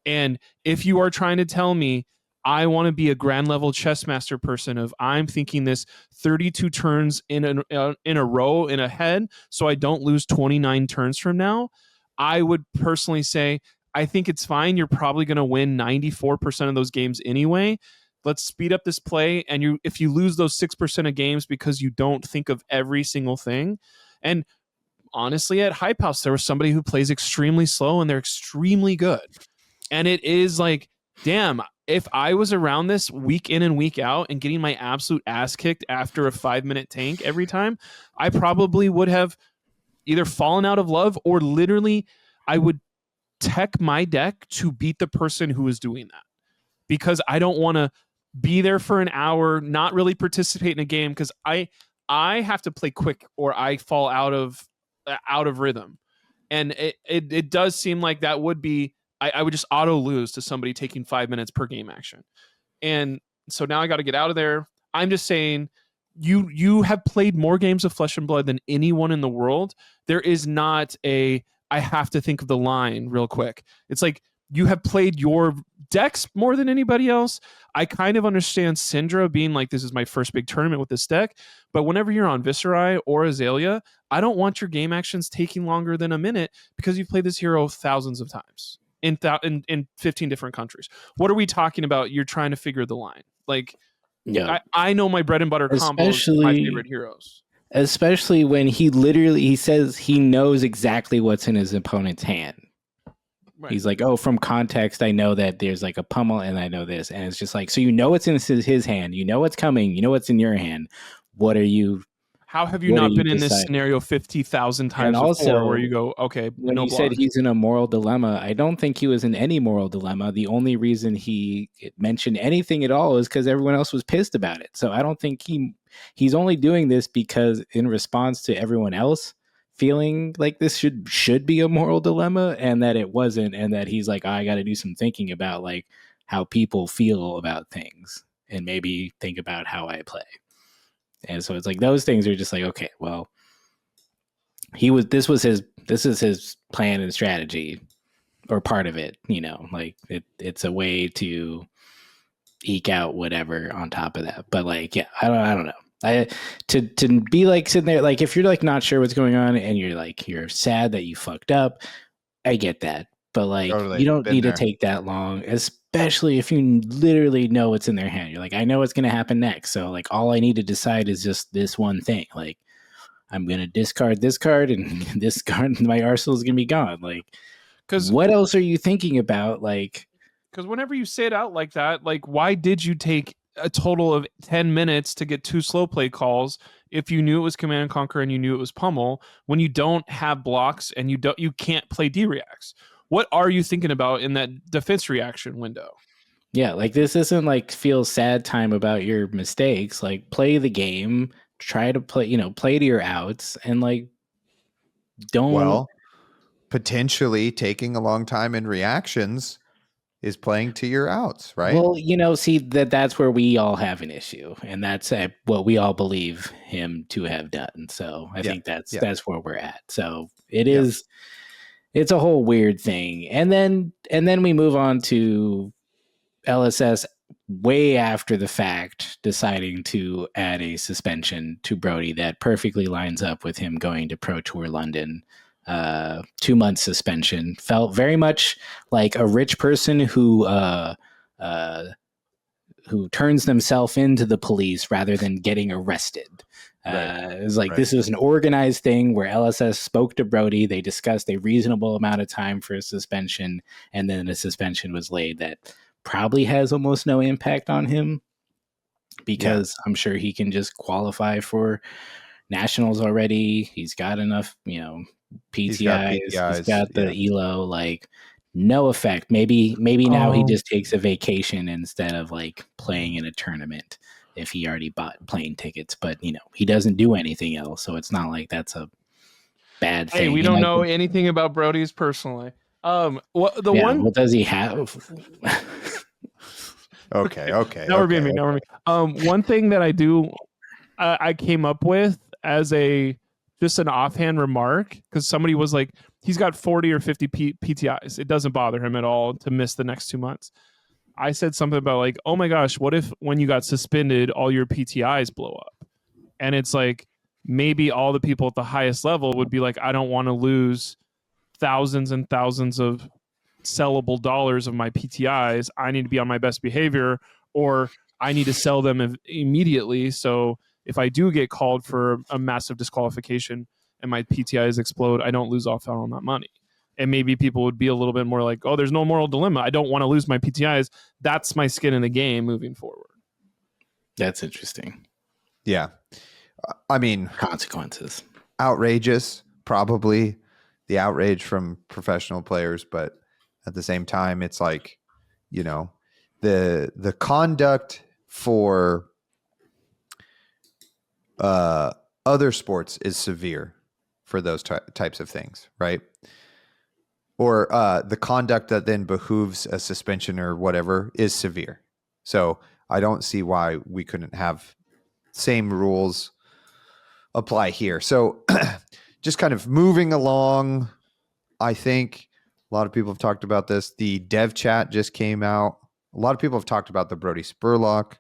And if you are trying to tell me I want to be a grand level chess master person of I'm thinking this 32 turns in a row in a head so I don't lose 29 turns from now, I would personally say I think it's fine. You're probably going to win 94% of those games anyway. Let's speed up this play. And if you lose those 6% of games because you don't think of every single thing. And honestly, at Hype House, there was somebody who plays extremely slow and they're extremely good. And it is like, damn, if I was around this week in and week out and getting my absolute ass kicked after a 5-minute tank every time, I probably would have either fallen out of love or literally I would tech my deck to beat the person who is doing that. Because I don't want to be there for an hour, not really participate in a game because I have to play quick or I fall out of rhythm. And it does seem like that would be, I would just auto lose to somebody taking 5 minutes per game action. And so now I got to get out of there. I'm just saying you have played more games of Flesh and Blood than anyone in the world. There is not I have to think of the line real quick. It's like, you have played your decks more than anybody else. I kind of understand Syndra being like, this is my first big tournament with this deck. But whenever you're on Viserai or Azalea, I don't want your game actions taking longer than a minute because you've played this hero thousands of times in 15 different countries. What are we talking about? You're trying to figure the line. Like, I know my bread and butter combos are my favorite heroes. Especially when he says he knows exactly what's in his opponent's hand. Right. He's like, oh, from context, I know that there's like a pummel and I know this. And it's just like, so you know what's in his hand. You know what's coming. You know what's in your hand. What are you? How have you not been in this scenario 50,000 times and also, before where you go, okay, when he said he's in a moral dilemma, I don't think he was in any moral dilemma. The only reason he mentioned anything at all is because everyone else was pissed about it. So I don't think he's only doing this because in response to everyone else feeling like this should be a moral dilemma and that it wasn't, and that he's like, I got to do some thinking about like how people feel about things and maybe think about how I play. And so it's like those things are just like, okay, well, this is his plan and strategy or part of it, you know, like it's a way to eke out whatever on top of that. But like, yeah, I don't know. To be like sitting there, like if you're like not sure what's going on and you're sad that you fucked up, I get that. But like, totally. You don't need to take that long, especially if you literally know what's in their hand. You're like, I know what's going to happen next. So like, all I need to decide is just this one thing. Like, I'm going to discard this card and this card, my arsenal is going to be gone. Like, because what else are you thinking about? Like, because whenever you say it out like that, like, why did you take a total of 10 minutes to get 2 slow play calls if you knew it was Command and Conquer and you knew it was Pummel, when you don't have blocks and you can't play D-reacts? What are you thinking about in that defense reaction window? Yeah, like this isn't like feel sad time about your mistakes. Like play the game, try to play, play to your outs, and like don't. Well, potentially taking a long time in reactions is playing to your outs, right? Well, see that's where we all have an issue, and that's what we all believe him to have done. So I think that's where we're at. So it is, it's a whole weird thing, and then we move on to LSS way after the fact deciding to add a suspension to Brody that perfectly lines up with him going to Pro Tour London. 2-month suspension. Felt very much like a rich person who turns themselves into the police rather than getting arrested. It was like this was an organized thing where LSS spoke to Brody. They discussed a reasonable amount of time for a suspension, and then a suspension was laid that probably has almost no impact on him because I'm sure he can just qualify for nationals already. He's got enough, PTIs. He's got the ELO, like no effect. Maybe now he just takes a vacation instead of like playing in a tournament if he already bought plane tickets, but he doesn't do anything else. So it's not like that's a bad thing. Hey, we don't know anything about Brody's personally. What does he have? Okay. Now we're being me. One thing that I came up with as just an offhand remark, because somebody was like, he's got 40 or 50 PTIs. It doesn't bother him at all to miss the next 2 months. I said something about like, oh my gosh, what if when you got suspended, all your PTIs blow up? And it's like, maybe all the people at the highest level would be like, I don't want to lose thousands and thousands of sellable dollars of my PTIs. I need to be on my best behavior, or I need to sell them immediately. So if I do get called for a massive disqualification and my PTIs explode, I don't lose off out on that money. And maybe people would be a little bit more like, oh, there's no moral dilemma. I don't want to lose my PTIs. That's my skin in the game moving forward. That's interesting. Yeah. I mean, consequences. Outrageous, probably the outrage from professional players, but at the same time, it's like, the conduct for other sports is severe for those types of things, right? Or the conduct that then behooves a suspension or whatever is severe. So I don't see why we couldn't have same rules apply here. So just kind of moving along, I think a lot of people have talked about this. The dev chat just came out. A lot of people have talked about the Brody Spurlock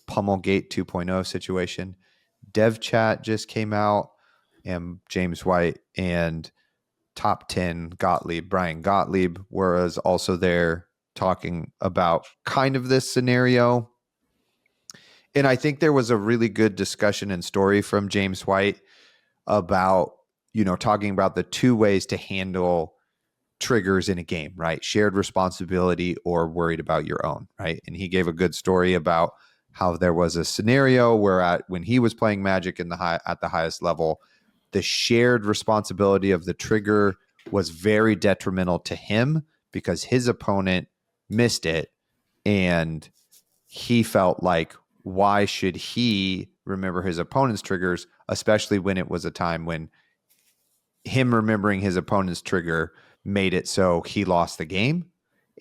Pummelgate 2.0 situation. Dev chat just came out, and James White and Top 10 Brian Gottlieb was also there talking about kind of this scenario. And I think there was a really good discussion and story from James White about, talking about the two ways to handle triggers in a game, right? Shared responsibility or worried about your own, right? And he gave a good story about how there was a scenario where when he was playing Magic at the highest level, the shared responsibility of the trigger was very detrimental to him because his opponent missed it. And he felt like, why should he remember his opponent's triggers, especially when it was a time when him remembering his opponent's trigger made it so he lost the game.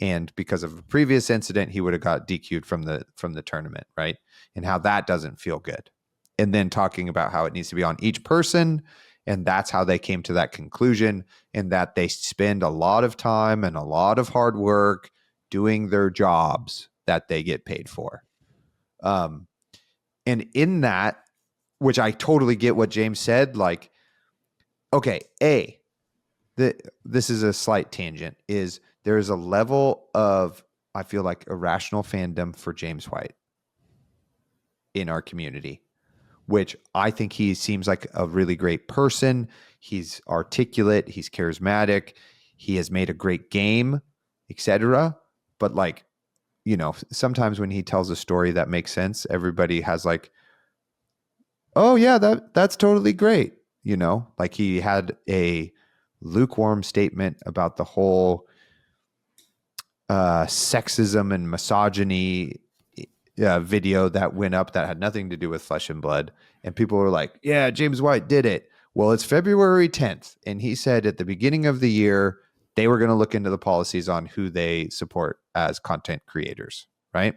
And because of a previous incident, he would have got DQ'd from the tournament, right? And how that doesn't feel good. And then talking about how it needs to be on each person. And that's how they came to that conclusion, and that they spend a lot of time and a lot of hard work doing their jobs that they get paid for. And in that, which I totally get what James said, like, okay, this is a slight tangent, is there is a level of, I feel like, irrational fandom for James White in our community, which I think he seems like a really great person. He's articulate, he's charismatic, he has made a great game, etc. But like, sometimes when he tells a story that makes sense, everybody has like, oh yeah, that's totally great. Like he had a lukewarm statement about the whole sexism and misogyny video that went up that had nothing to do with Flesh and Blood. And people were like, yeah, James White did it. Well, it's February 10th. And he said at the beginning of the year, they were going to look into the policies on who they support as content creators, right?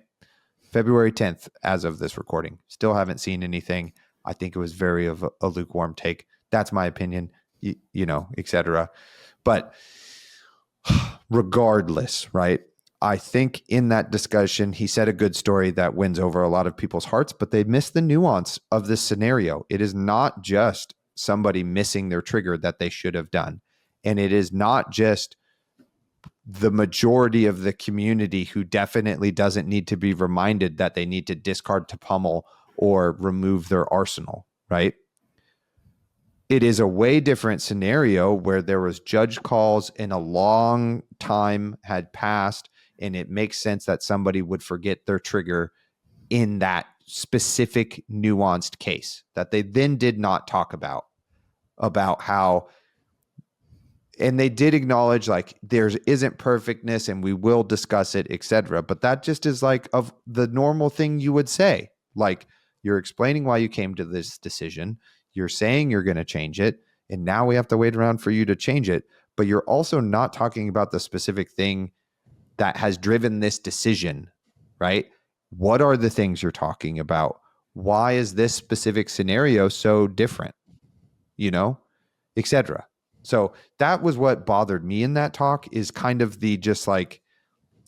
February 10th, as of this recording. Still haven't seen anything. I think it was very of a lukewarm take. That's my opinion, etc. But regardless, right? I think in that discussion, he said a good story that wins over a lot of people's hearts, but they missed the nuance of this scenario. It is not just somebody missing their trigger that they should have done. And it is not just the majority of the community who definitely doesn't need to be reminded that they need to discard to Pummel or remove their arsenal, right? It is a way different scenario where there was judge calls and a long time had passed, and it makes sense that somebody would forget their trigger in that specific nuanced case that they then did not talk about how, and they did acknowledge like there isn't perfectness and we will discuss it, etc. But that just is like of the normal thing you would say. Like you're explaining why you came to this decision. You're saying you're going to change it. And now we have to wait around for you to change it. But you're also not talking about the specific thing that has driven this decision, right? What are the things you're talking about? Why is this specific scenario so different? Etc. So that was what bothered me in that talk, is kind of the just like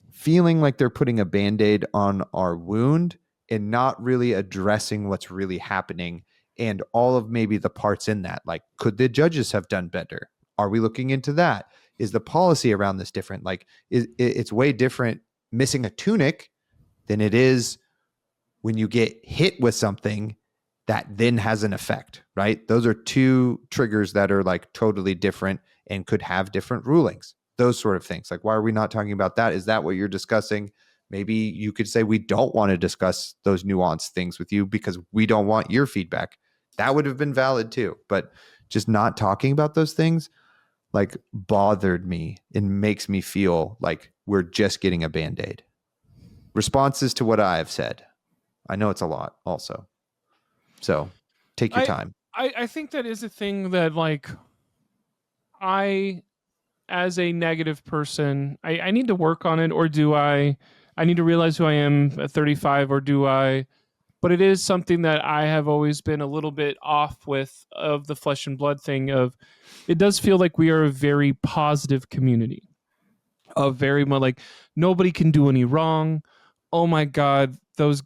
feeling like they're putting a Band-Aid on our wound and not really addressing what's really happening and all of maybe the parts in that. Like, could the judges have done better? Are we looking into that? Is the policy around this different? Like, it's way different missing a tunic than it is when you get hit with something that then has an effect, right? Those are two triggers that are like totally different and could have different rulings. Those sort of things. Like, why are we not talking about that? Is that what you're discussing? Maybe you could say we don't want to discuss those nuanced things with you because we don't want your feedback. That would have been valid too. But just not talking about those things like bothered me and makes me feel like we're just getting a Band-Aid. Responses to what I have said. I know it's a lot also. So take your time. I think that is a thing that like I, as a negative person, I need to work on it, or do I need to realize who I am at 35, or do I? But it is something that I have always been a little bit off with, of the Flesh and Blood thing. Of it does feel like we are a very positive community, of very much like nobody can do any wrong. Oh my God, those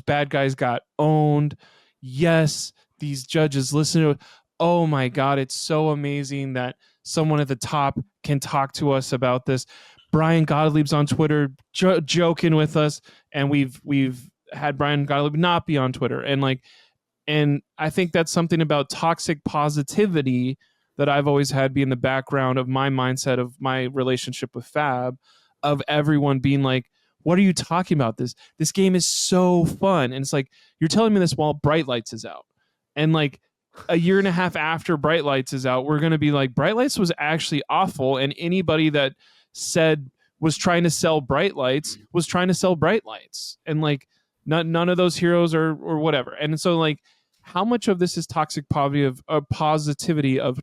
bad guys got owned. Yes, these judges listen to it. Oh my God, it's so amazing that someone at the top can talk to us about this. Brian Gottlieb's on Twitter joking with us, and we've had Brian Gottlieb not be on Twitter, and I think that's something about toxic positivity that I've always had be in the background of my mindset of my relationship with Fab, of everyone being like, what are you talking about? This game is so fun. And it's like, you're telling me this while Bright Lights is out. And like a year and a half after Bright Lights is out, we're going to be like, Bright Lights was actually awful. And anybody that said was trying to sell Bright Lights was trying to sell Bright Lights. And like, none of those heroes or whatever. And so like, how much of this is toxic positivity of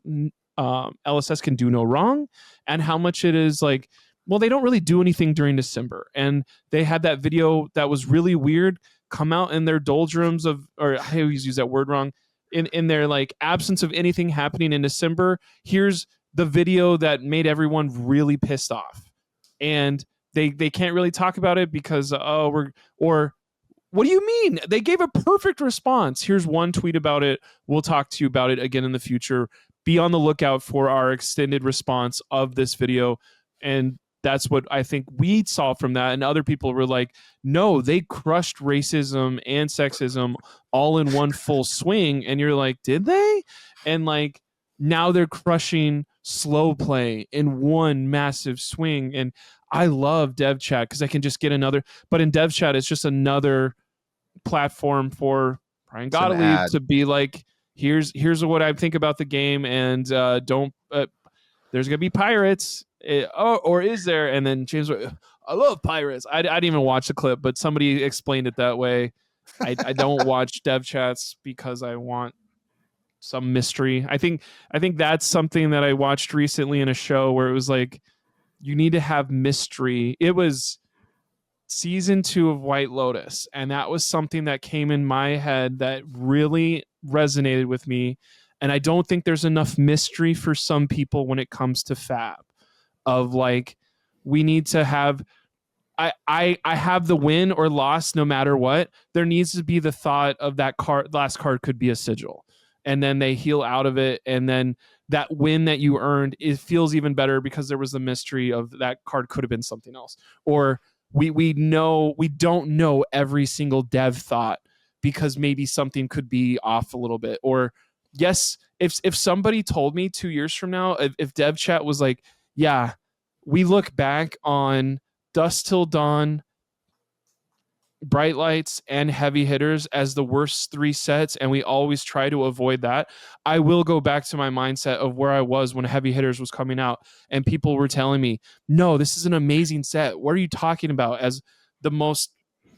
LSS can do no wrong? And how much it is like, well, they don't really do anything during December. And they had that video that was really weird come out in their doldrums of, or I always use that word wrong, in their like absence of anything happening in December. Here's the video that made everyone really pissed off. And they can't really talk about it because, what do you mean? They gave a perfect response. Here's one tweet about it. We'll talk to you about it again in the future. Be on the lookout for our extended response of this video. And that's what I think we saw from that. And other people were like, no, they crushed racism and sexism all in one full swing. And you're like, did they? And like, now they're crushing slow play in one massive swing. And I love dev chat because I can just get another, but in dev chat, it's just another platform for Brian It's an Gottlieb ad. to be like, here's what I think about the game, and don't there's gonna be pirates, or is there? And then James, I love pirates. I didn't even watch the clip, but somebody explained it that way. I don't watch dev chats because I want some mystery. I think that's something that I watched recently in a show where it was like, you need to have mystery. It was season 2 of White Lotus, and that was something that came in my head that really resonated with me. And I don't think there's enough mystery for some people when it comes to Fab, of like, we need to have, I have the win or loss no matter what. There needs to be the thought of that card, last card could be a sigil, and then they heal out of it, and then that win that you earned, it feels even better because there was the mystery of that card could have been something else. Or we don't know every single dev thought because maybe something could be off a little bit. Or yes, if somebody told me 2 years from now, if dev chat was like, yeah, we look back on Dusk Till Dawn, Bright Lights, and Heavy Hitters as the worst 3 sets, and we always try to avoid that, I will go back to my mindset of where I was when Heavy Hitters was coming out, and people were telling me, no, this is an amazing set. What are you talking about? As the most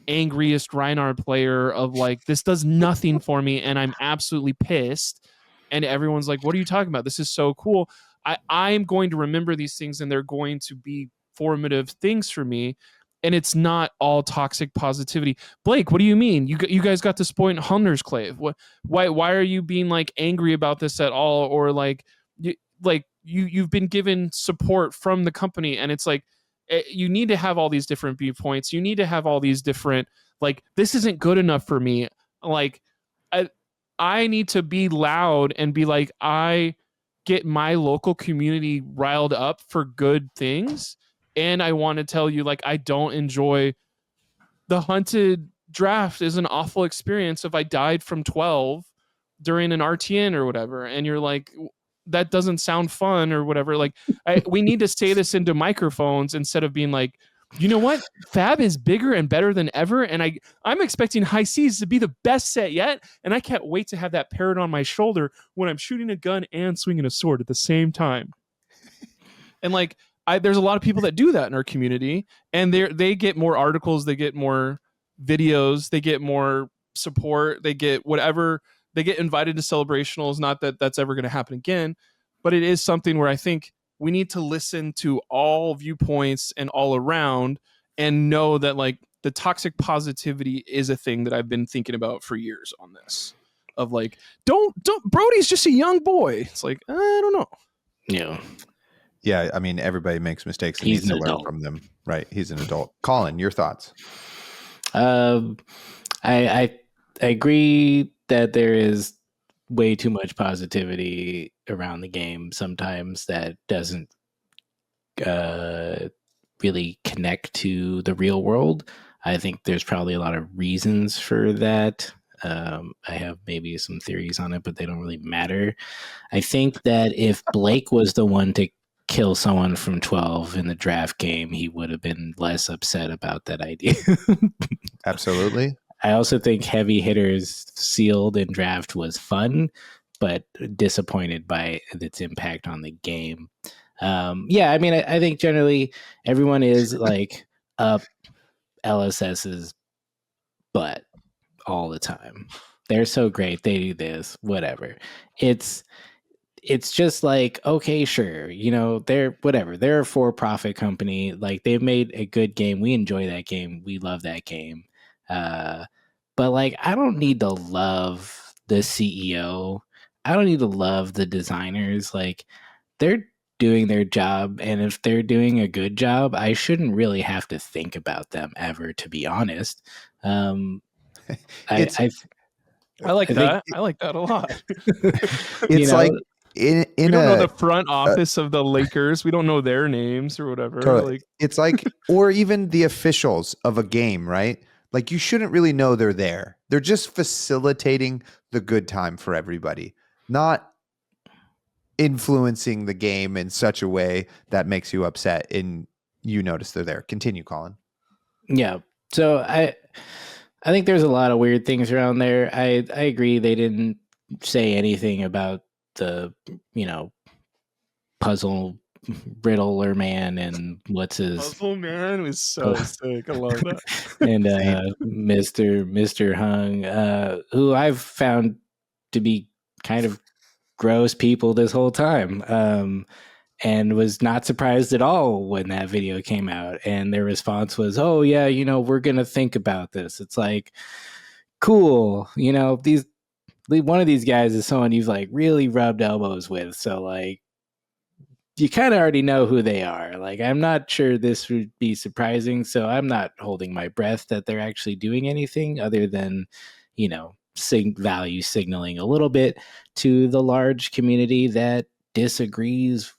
angriest Reinhardt player of like, this does nothing for me, and I'm absolutely pissed. And everyone's like, what are you talking about? This is so cool. I'm going to remember these things, and they're going to be formative things for me. And it's not all toxic positivity. Blake, what do you mean? You guys got this point in Hunter's Clave. Why are you being like angry about this at all? Or like you've been given support from the company, and it's like, you need to have all these different viewpoints. You need to have all these different, like, this isn't good enough for me. Like, I need to be loud and be like, I get my local community riled up for good things. And I want to tell you, like, I don't enjoy the hunted draft is an awful experience if I died from 12 during an RTN or whatever. And you're like, that doesn't sound fun or whatever. Like, we need to say this into microphones instead of being like, you know what? Fab is bigger and better than ever. And I'm expecting High Seas to be the best set yet. And I can't wait to have that parrot on my shoulder when I'm shooting a gun and swinging a sword at the same time. And like, there's a lot of people that do that in our community, and they get more articles, they get more videos, they get more support, they get whatever, they get invited to celebrationals. Not that that's ever going to happen again, but it is something where I think we need to listen to all viewpoints and all around, and know that like the toxic positivity is a thing that I've been thinking about for years on this. Of like, don't Brody's just a young boy. It's like, I don't know. Yeah. Yeah, I mean, everybody makes mistakes and He's needs to an learn adult. from them. Right. He's an adult. Colin, your thoughts? I agree that there is way too much positivity around the game sometimes that doesn't really connect to the real world. I think there's probably a lot of reasons for that. I have maybe some theories on it, but they don't really matter. I think that if Blake was the one to kill someone from 12 in the draft game, he would have been less upset about that idea. Absolutely. I also think Heavy Hitters sealed in draft was fun, but disappointed by its impact on the game. Yeah, I mean, I think generally everyone is like up LSS's butt all the time. They're so great. They do this, whatever. It's just like, okay, sure, you know, they're whatever. They're a for-profit company. Like, they've made a good game. We enjoy that game. We love that game. But like, I don't need to love the CEO. I don't need to love the designers. Like, they're doing their job, and if they're doing a good job, I shouldn't really have to think about them ever, to be honest. I like I that. think, I like that a lot. It's like in we don't know a the front office of the Lakers. We don't know their names or whatever. totally. Like, It's like, or even the officials of a game, right? Like, you shouldn't really know they're there. They're just facilitating the good time for everybody, not influencing the game in such a way that makes you upset in you notice they're there. Continue, Colin. Yeah. So I think there's a lot of weird things around there. I agree they didn't say anything about the, puzzle riddler man and what's his Puzzle Man was so sick. I love that. and Mr. Hung, who I've found to be kind of gross people this whole time. And was not surprised at all when that video came out. And their response was, "Oh yeah, we're gonna think about this." It's like, cool. One of these guys is someone you've like really rubbed elbows with, so like you kind of already know who they are. Like, I'm not sure this would be surprising, so I'm not holding my breath that they're actually doing anything other than, value signaling a little bit to the large community that disagrees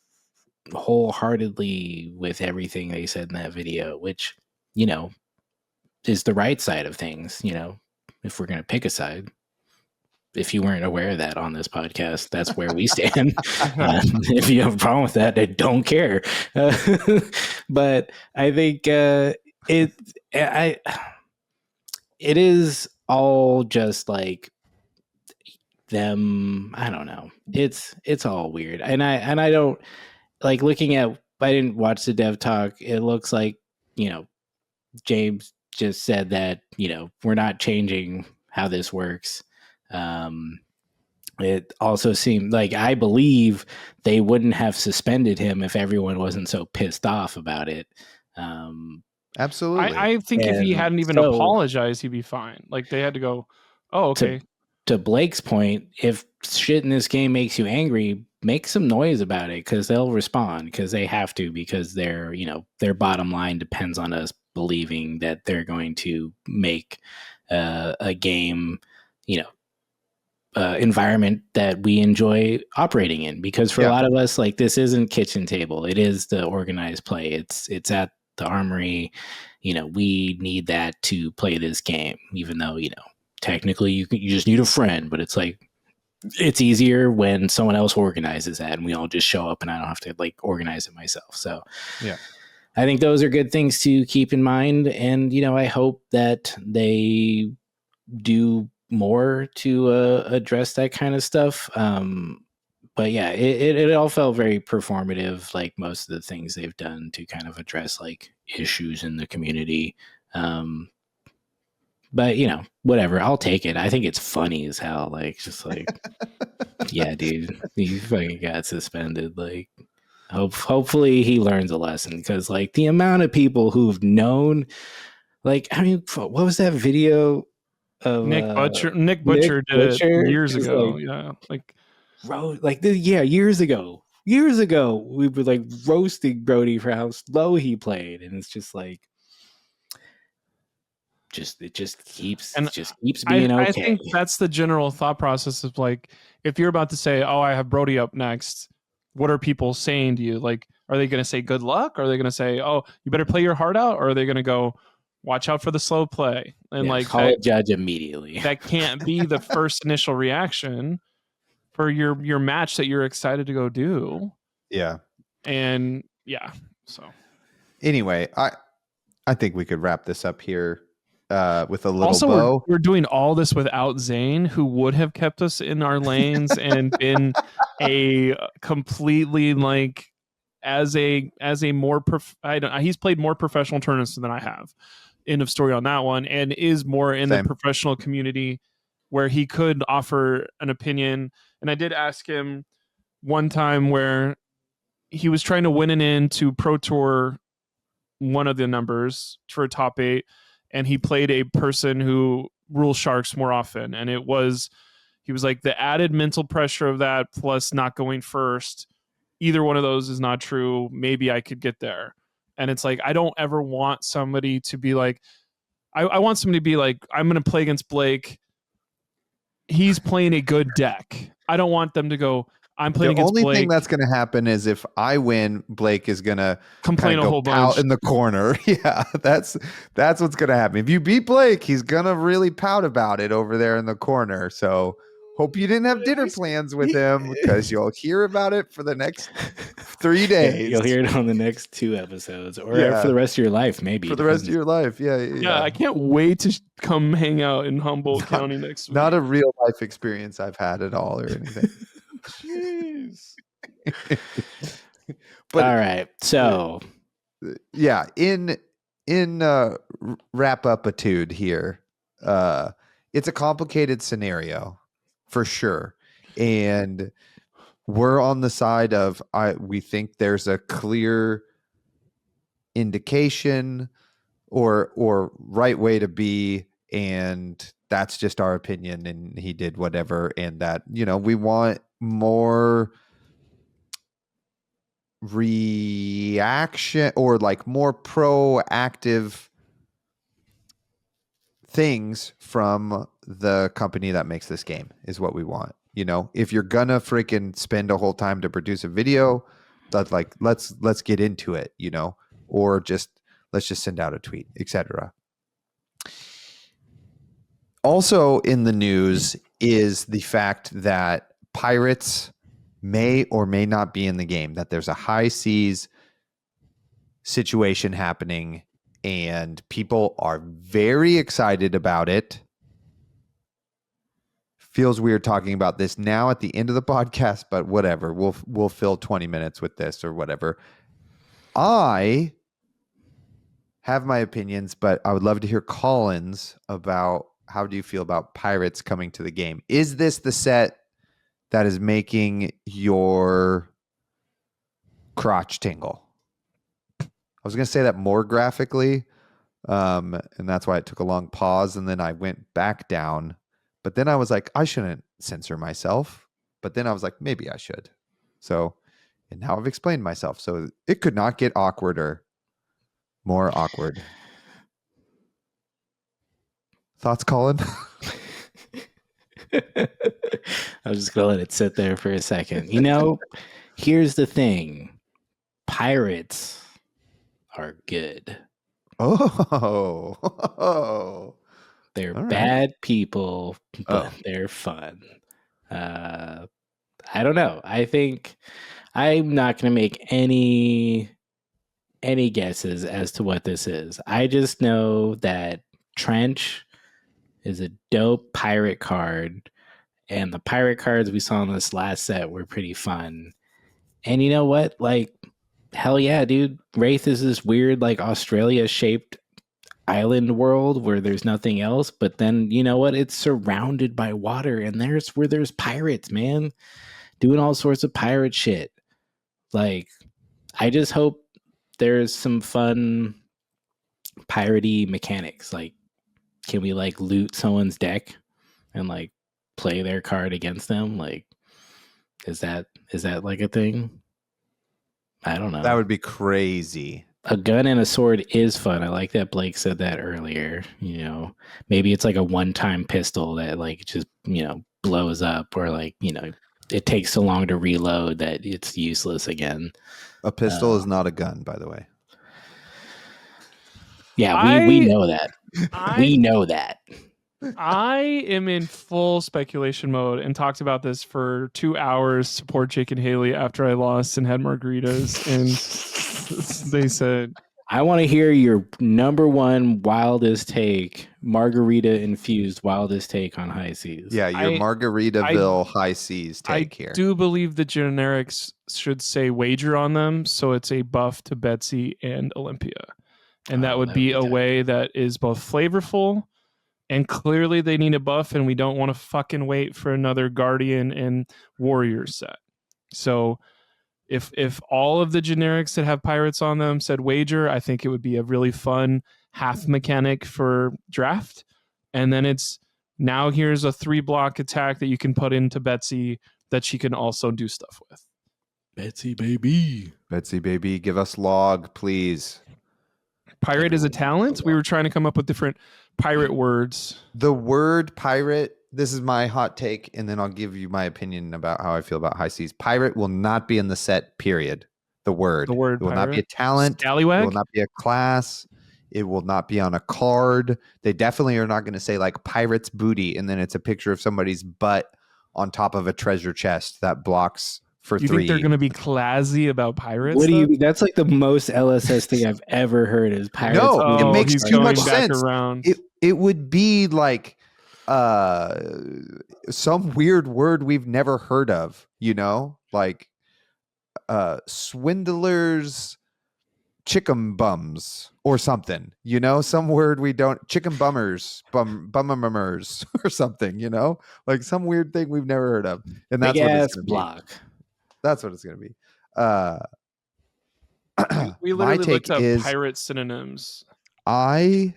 wholeheartedly with everything they said in that video, which, is the right side of things, if we're going to pick a side. If you weren't aware of that on this podcast, that's where we stand. If you have a problem with that, I don't care. But I think it is all just like them. I don't know. It's all weird, and I don't like looking at. I didn't watch the dev talk. It looks like James just said that we're not changing how this works. It also seemed like I believe they wouldn't have suspended him if everyone wasn't so pissed off about it. Absolutely. I think if he hadn't even apologized, he'd be fine. Like they had to go, oh, okay. To Blake's point, if shit in this game makes you angry, make some noise about it because they'll respond because they have to, because their bottom line depends on us believing that they're going to make a game, environment that we enjoy operating in, because for a lot of us, like, this isn't kitchen table, it is the organized play, it's at the armory. We need that to play this game, even though technically you just need a friend, but it's like it's easier when someone else organizes that and we all just show up and I don't have to like organize it myself. So yeah, I think those are good things to keep in mind, and I hope that they do more to address that kind of stuff. But yeah, it all felt very performative, like most of the things they've done to kind of address like issues in the community. But whatever, I'll take it. I think it's funny as hell. Like, just like, yeah, dude, he fucking got suspended. Like, hopefully he learns a lesson, because like the amount of people who've known, like, I mean, what was that video of Nick Butcher did it years ago. Years ago. Years ago, we were like roasting Brody for how slow he played, and it's just like, it just keeps being okay. I think that's the general thought process of like, if you're about to say, "Oh, I have Brody up next," what are people saying to you? Like, are they going to say good luck? Or are they going to say, "Oh, you better play your heart out"? Or are they going to go, "Watch out for the slow play"? And like, call a judge immediately. That can't be the first initial reaction for your match that you're excited to go do. Yeah. And yeah. So anyway, I think we could wrap this up here with a little also, bow. We're doing all this without Zayne, who would have kept us in our lanes and been a completely like as a more he's played more professional tournaments than I have. End of story on that one, and is more in the professional community where he could offer an opinion. And I did ask him one time where he was trying to win an into Pro Tour, one of the numbers for a top 8, and he played a person who rules sharks more often. And he was like, the added mental pressure of that plus not going first, either one of those is not true. Maybe I could get there. And it's like, I don't ever want somebody to be like, I want somebody to be like, I'm going to play against Blake. He's playing a good deck. I don't want them to go, I'm playing against Blake. The only thing that's going to happen is if I win, Blake is going to complain a whole bunch in the corner. Yeah, that's what's going to happen. If you beat Blake, he's going to really pout about it over there in the corner. So Hope you didn't have dinner plans with him because you'll hear about it for the next 3 days. You'll hear it on the next 2 episodes or Yeah. for the rest of your life, maybe. For the rest of your life. Yeah, I can't wait to come hang out in Humboldt County next week. Not a real life experience I've had at all or anything. Jeez. But all right. So yeah, in wrap up atude here. It's a complicated scenario for sure. And we're on the side of we think there's a clear indication or right way to be, and that's just our opinion, and he did whatever, and that, we want more reaction or like more proactive things from the company that makes this game is what we want. If you're gonna freaking spend a whole time to produce a video, that's like let's get into it, or let's just send out a tweet, etc. Also in the news is the fact that pirates may or may not be in the game, that there's a high seas situation happening, and people are very excited about it. Feels weird talking about this now at the end of the podcast, but whatever. We'll fill 20 minutes with this or whatever. I have my opinions, but I would love to hear Colin's about how do you feel about pirates coming to the game? Is this the set that is making your crotch tingle? I was going to say that more graphically, and that's why it took a long pause, and then I went back down. But then I was like, I shouldn't censor myself. But then I was like, maybe I should. So, and now I've explained myself. So it could not get awkwarder. More awkward. Thoughts, Colin? I was just going to let it sit there for a second. Here's the thing. Pirates are good. Oh. They're bad people, but they're fun. I don't know. I think I'm not going to make any guesses as to what this is. I just know that Trench is a dope pirate card, and the pirate cards we saw in this last set were pretty fun. And you know what? Like, hell yeah, dude. Wraith is this weird, like, Australia-shaped island world where there's nothing else, but then you know what, it's surrounded by water, and there's pirates, man, doing all sorts of pirate shit. Like, I just hope there's some fun piratey mechanics. Like, can we like loot someone's deck and like play their card against them? Like, is that like a thing? I don't know. That would be crazy. A gun and a sword is fun. I like that Blake said that earlier. Maybe it's like a one-time pistol that like just, blows up, or like, it takes so long to reload that it's useless again. A pistol is not a gun, by the way. Yeah, we know that. We know that. I am in full speculation mode and talked about this for 2 hours. Support Jake and Haley after I lost and had margaritas, and they said, I want to hear your number one wildest take, margarita infused wildest take on high seas. Yeah, your Margaritaville high seas take here. I do believe the generics should say wager on them, so it's a buff to Betsy and Olympia. And that would be a way that is both flavorful, and clearly they need a buff, and we don't want to fucking wait for another Guardian and Warrior set. So if all of the generics that have pirates on them said wager, I think it would be a really fun half mechanic for draft. And then it's now here's a 3-block attack that you can put into Betsy that she can also do stuff with. Betsy baby, give us log, please. Pirate is a talent. We were trying to come up with different pirate words. The word pirate, this is my hot take, and then I'll give you my opinion about how I feel about high seas. Pirate will not be in the set, period. The word. It will pirate. not be a talent. Scallywag? It will not be a class. It will not be on a card. They definitely are not going to say like pirate's booty, and then it's a picture of somebody's butt on top of a treasure chest that blocks for You 3. think they're going to be classy about pirates? What do you though? mean? That's like the most LSS thing I've ever heard is pirates. No, being it makes he's too much going back sense. around. It would be like some weird word we've never heard of, like swindlers, chicken bums or something, some word we don't, chicken bummers, bummers or something, like some weird thing we've never heard of. And that's Big what ass it's going to block. be. That's what it's going to be. We My literally take looked up is pirate synonyms. I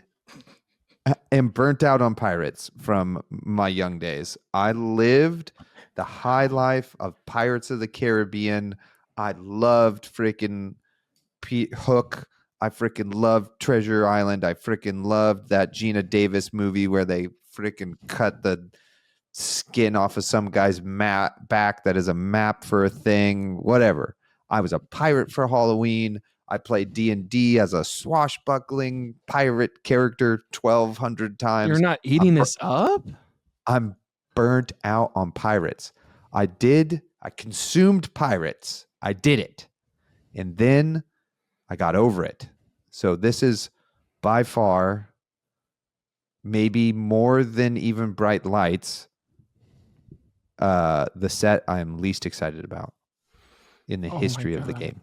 am burnt out on pirates from my young days. I lived the high life of Pirates of the Caribbean. I loved freaking Pete Hook. I freaking loved Treasure Island. I freaking loved that Gina Davis movie where they freaking cut the skin off of some guy's back that is a map for a thing, whatever. I was a pirate for Halloween. I played D&D as a swashbuckling pirate character 1,200 times. You're not eating this up? I'm burnt out on pirates. I consumed pirates. I did it. And then I got over it. So this is by far, maybe more than even Bright Lights, the set I'm least excited about in the history of the game.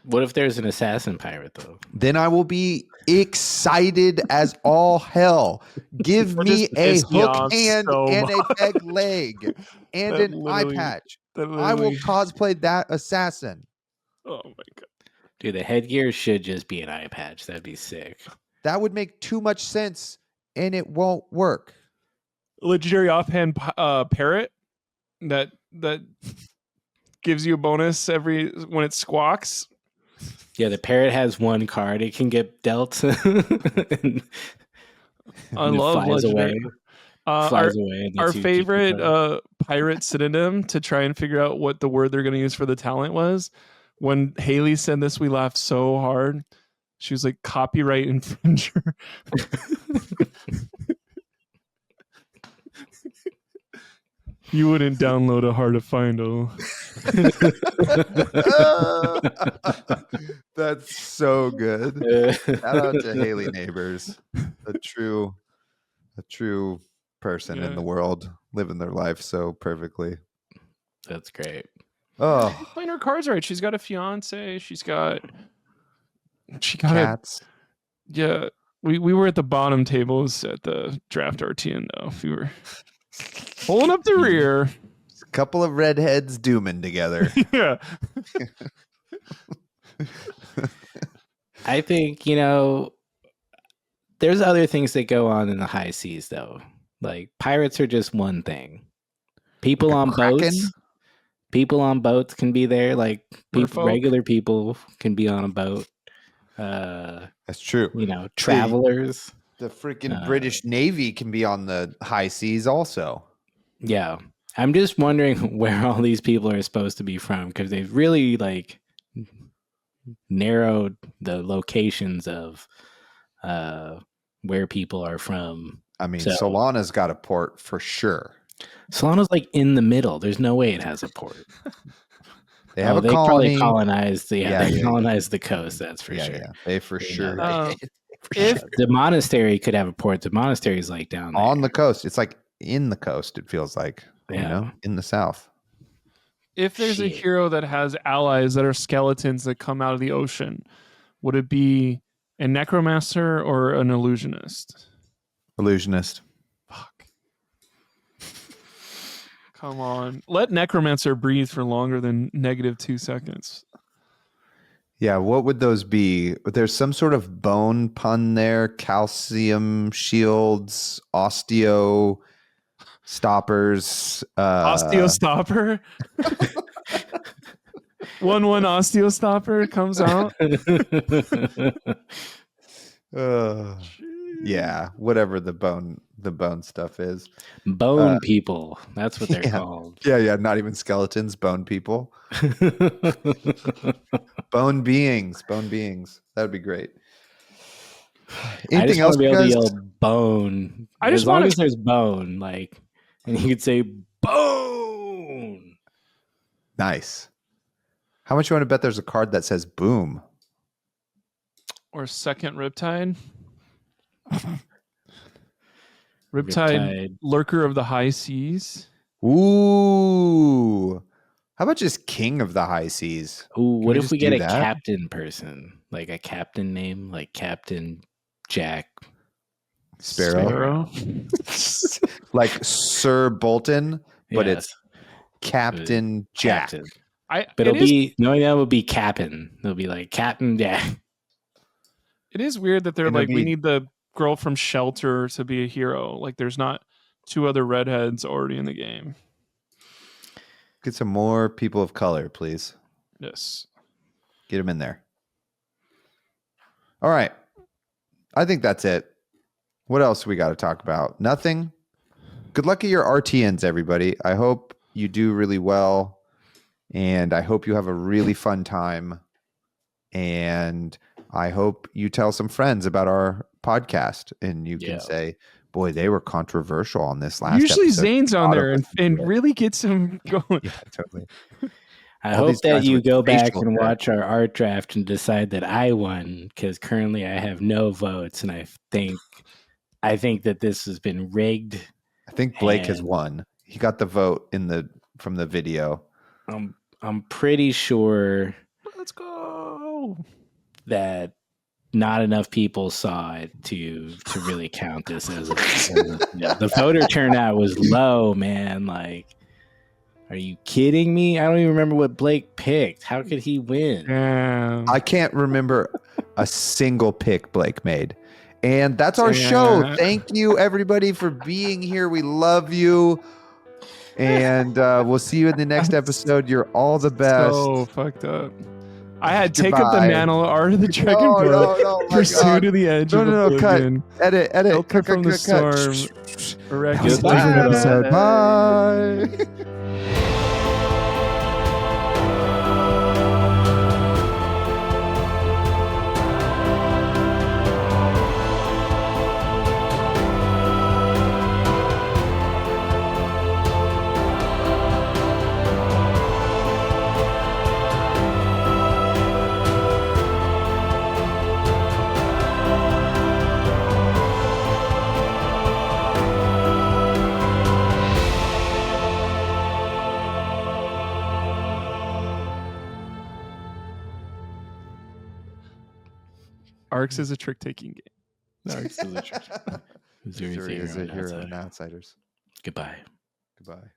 What if there's an assassin pirate though? Then I will be excited as all hell. Give me a hook hand and a peg leg and an eye patch. I will cosplay that assassin. Oh my god. Dude, the headgear should just be an eye patch. That'd be sick. That would make too much sense and it won't work. Legendary offhand parrot that gives you a bonus when it squawks. Yeah, the parrot has one card it can get dealt. and I love legendary. Flies away. Our favorite pirate synonym to try and figure out what the word they're going to use for the talent was. When Haley said this, we laughed so hard. She was like, copyright infringer. You wouldn't download a hard to find. That's so good. Shout out to Haley Neighbors, a true person in the world, living their life so perfectly. That's great. Oh, she's playing her cards right. She's got a fiance. She got cats. Yeah, we were at the bottom tables at the draft RTN though. We were pulling up the rear. A couple of redheads dooming together. Yeah. I think, there's other things that go on in the high seas though. Like pirates are just one thing. People on boats can be there. Like regular people can be on a boat. That's true. Travelers. The freaking British Navy can be on the high seas also. Yeah. I'm just wondering where all these people are supposed to be from because they've really narrowed the locations of where people are from. I mean, Solana's got a port for sure. Solana's in the middle. There's no way it has a port. They have a colony. colony. They colonized the coast. That's for sure. Yeah, they for sure. If the monastery could have a port, the monastery is down there. On the coast. It's in the coast. It feels like in the south. If there's a hero that has allies that are skeletons that come out of the ocean, would it be a necromancer or an illusionist? Illusionist. Fuck. Come on. Let necromancer breathe for longer than -2 seconds. Yeah, what would those be? There's some sort of bone pun there. Calcium shields, osteo stoppers. Osteostopper? 1/1 osteostopper comes out. Yeah, whatever the bone stuff is. Bone people. That's what they're called. Yeah, not even skeletons, bone people. Bone beings. That would be great. Anything else? I just want to be able to yell bone. As long as there's bone, and you could say Boom. Nice. How much you want to bet there's a card that says boom? Or second Riptide. Riptide, lurker of the high seas. Ooh. How about just king of the high seas? Ooh, what if we get a that? captain person? Like a captain name, like Captain Jack Sparrow? Like Sir Bolton, but it's Captain Jack. Captain. But it'll be that would be Captain. It'll be like Captain Jack. It is weird that they're like, we need the girl from Shelter to be a hero. Like, there's not 2 other redheads already in the game. Get some more people of color, please. Yes. Get them in there. All right. I think that's it. What else we got to talk about? Nothing? Good luck at your RTNs, everybody. I hope you do really well. And I hope you have a really fun time. And I hope you tell some friends about our podcast. And you can say, boy, they were controversial on this last Usually episode. Zayne's on there and really gets him going. Yeah, totally. I hope that you go back and watch our art draft and decide that I won, because currently I have no votes, and I think that this has been rigged. I think Blake has won. He got the vote from the video. I'm pretty sure. Let's go. That not enough people saw it to really count this as the voter turnout was low, man. Like, are you kidding me? I don't even remember what Blake picked. How could he win? I can't remember a single pick Blake made. And that's our show. Thank you, everybody, for being here. We love you. And we'll see you in the next episode. You're all the best. So fucked up. I had Take Up the Mantle, Art of the Dragon Boat, Pursuit of the Edge of Oblivion. Cut. Edit. Shelter from the Storm. Different episode. Bye. Arcs is a trick-taking game. Arcs is a trick. Missouri is a hero and outsiders. Goodbye. Goodbye.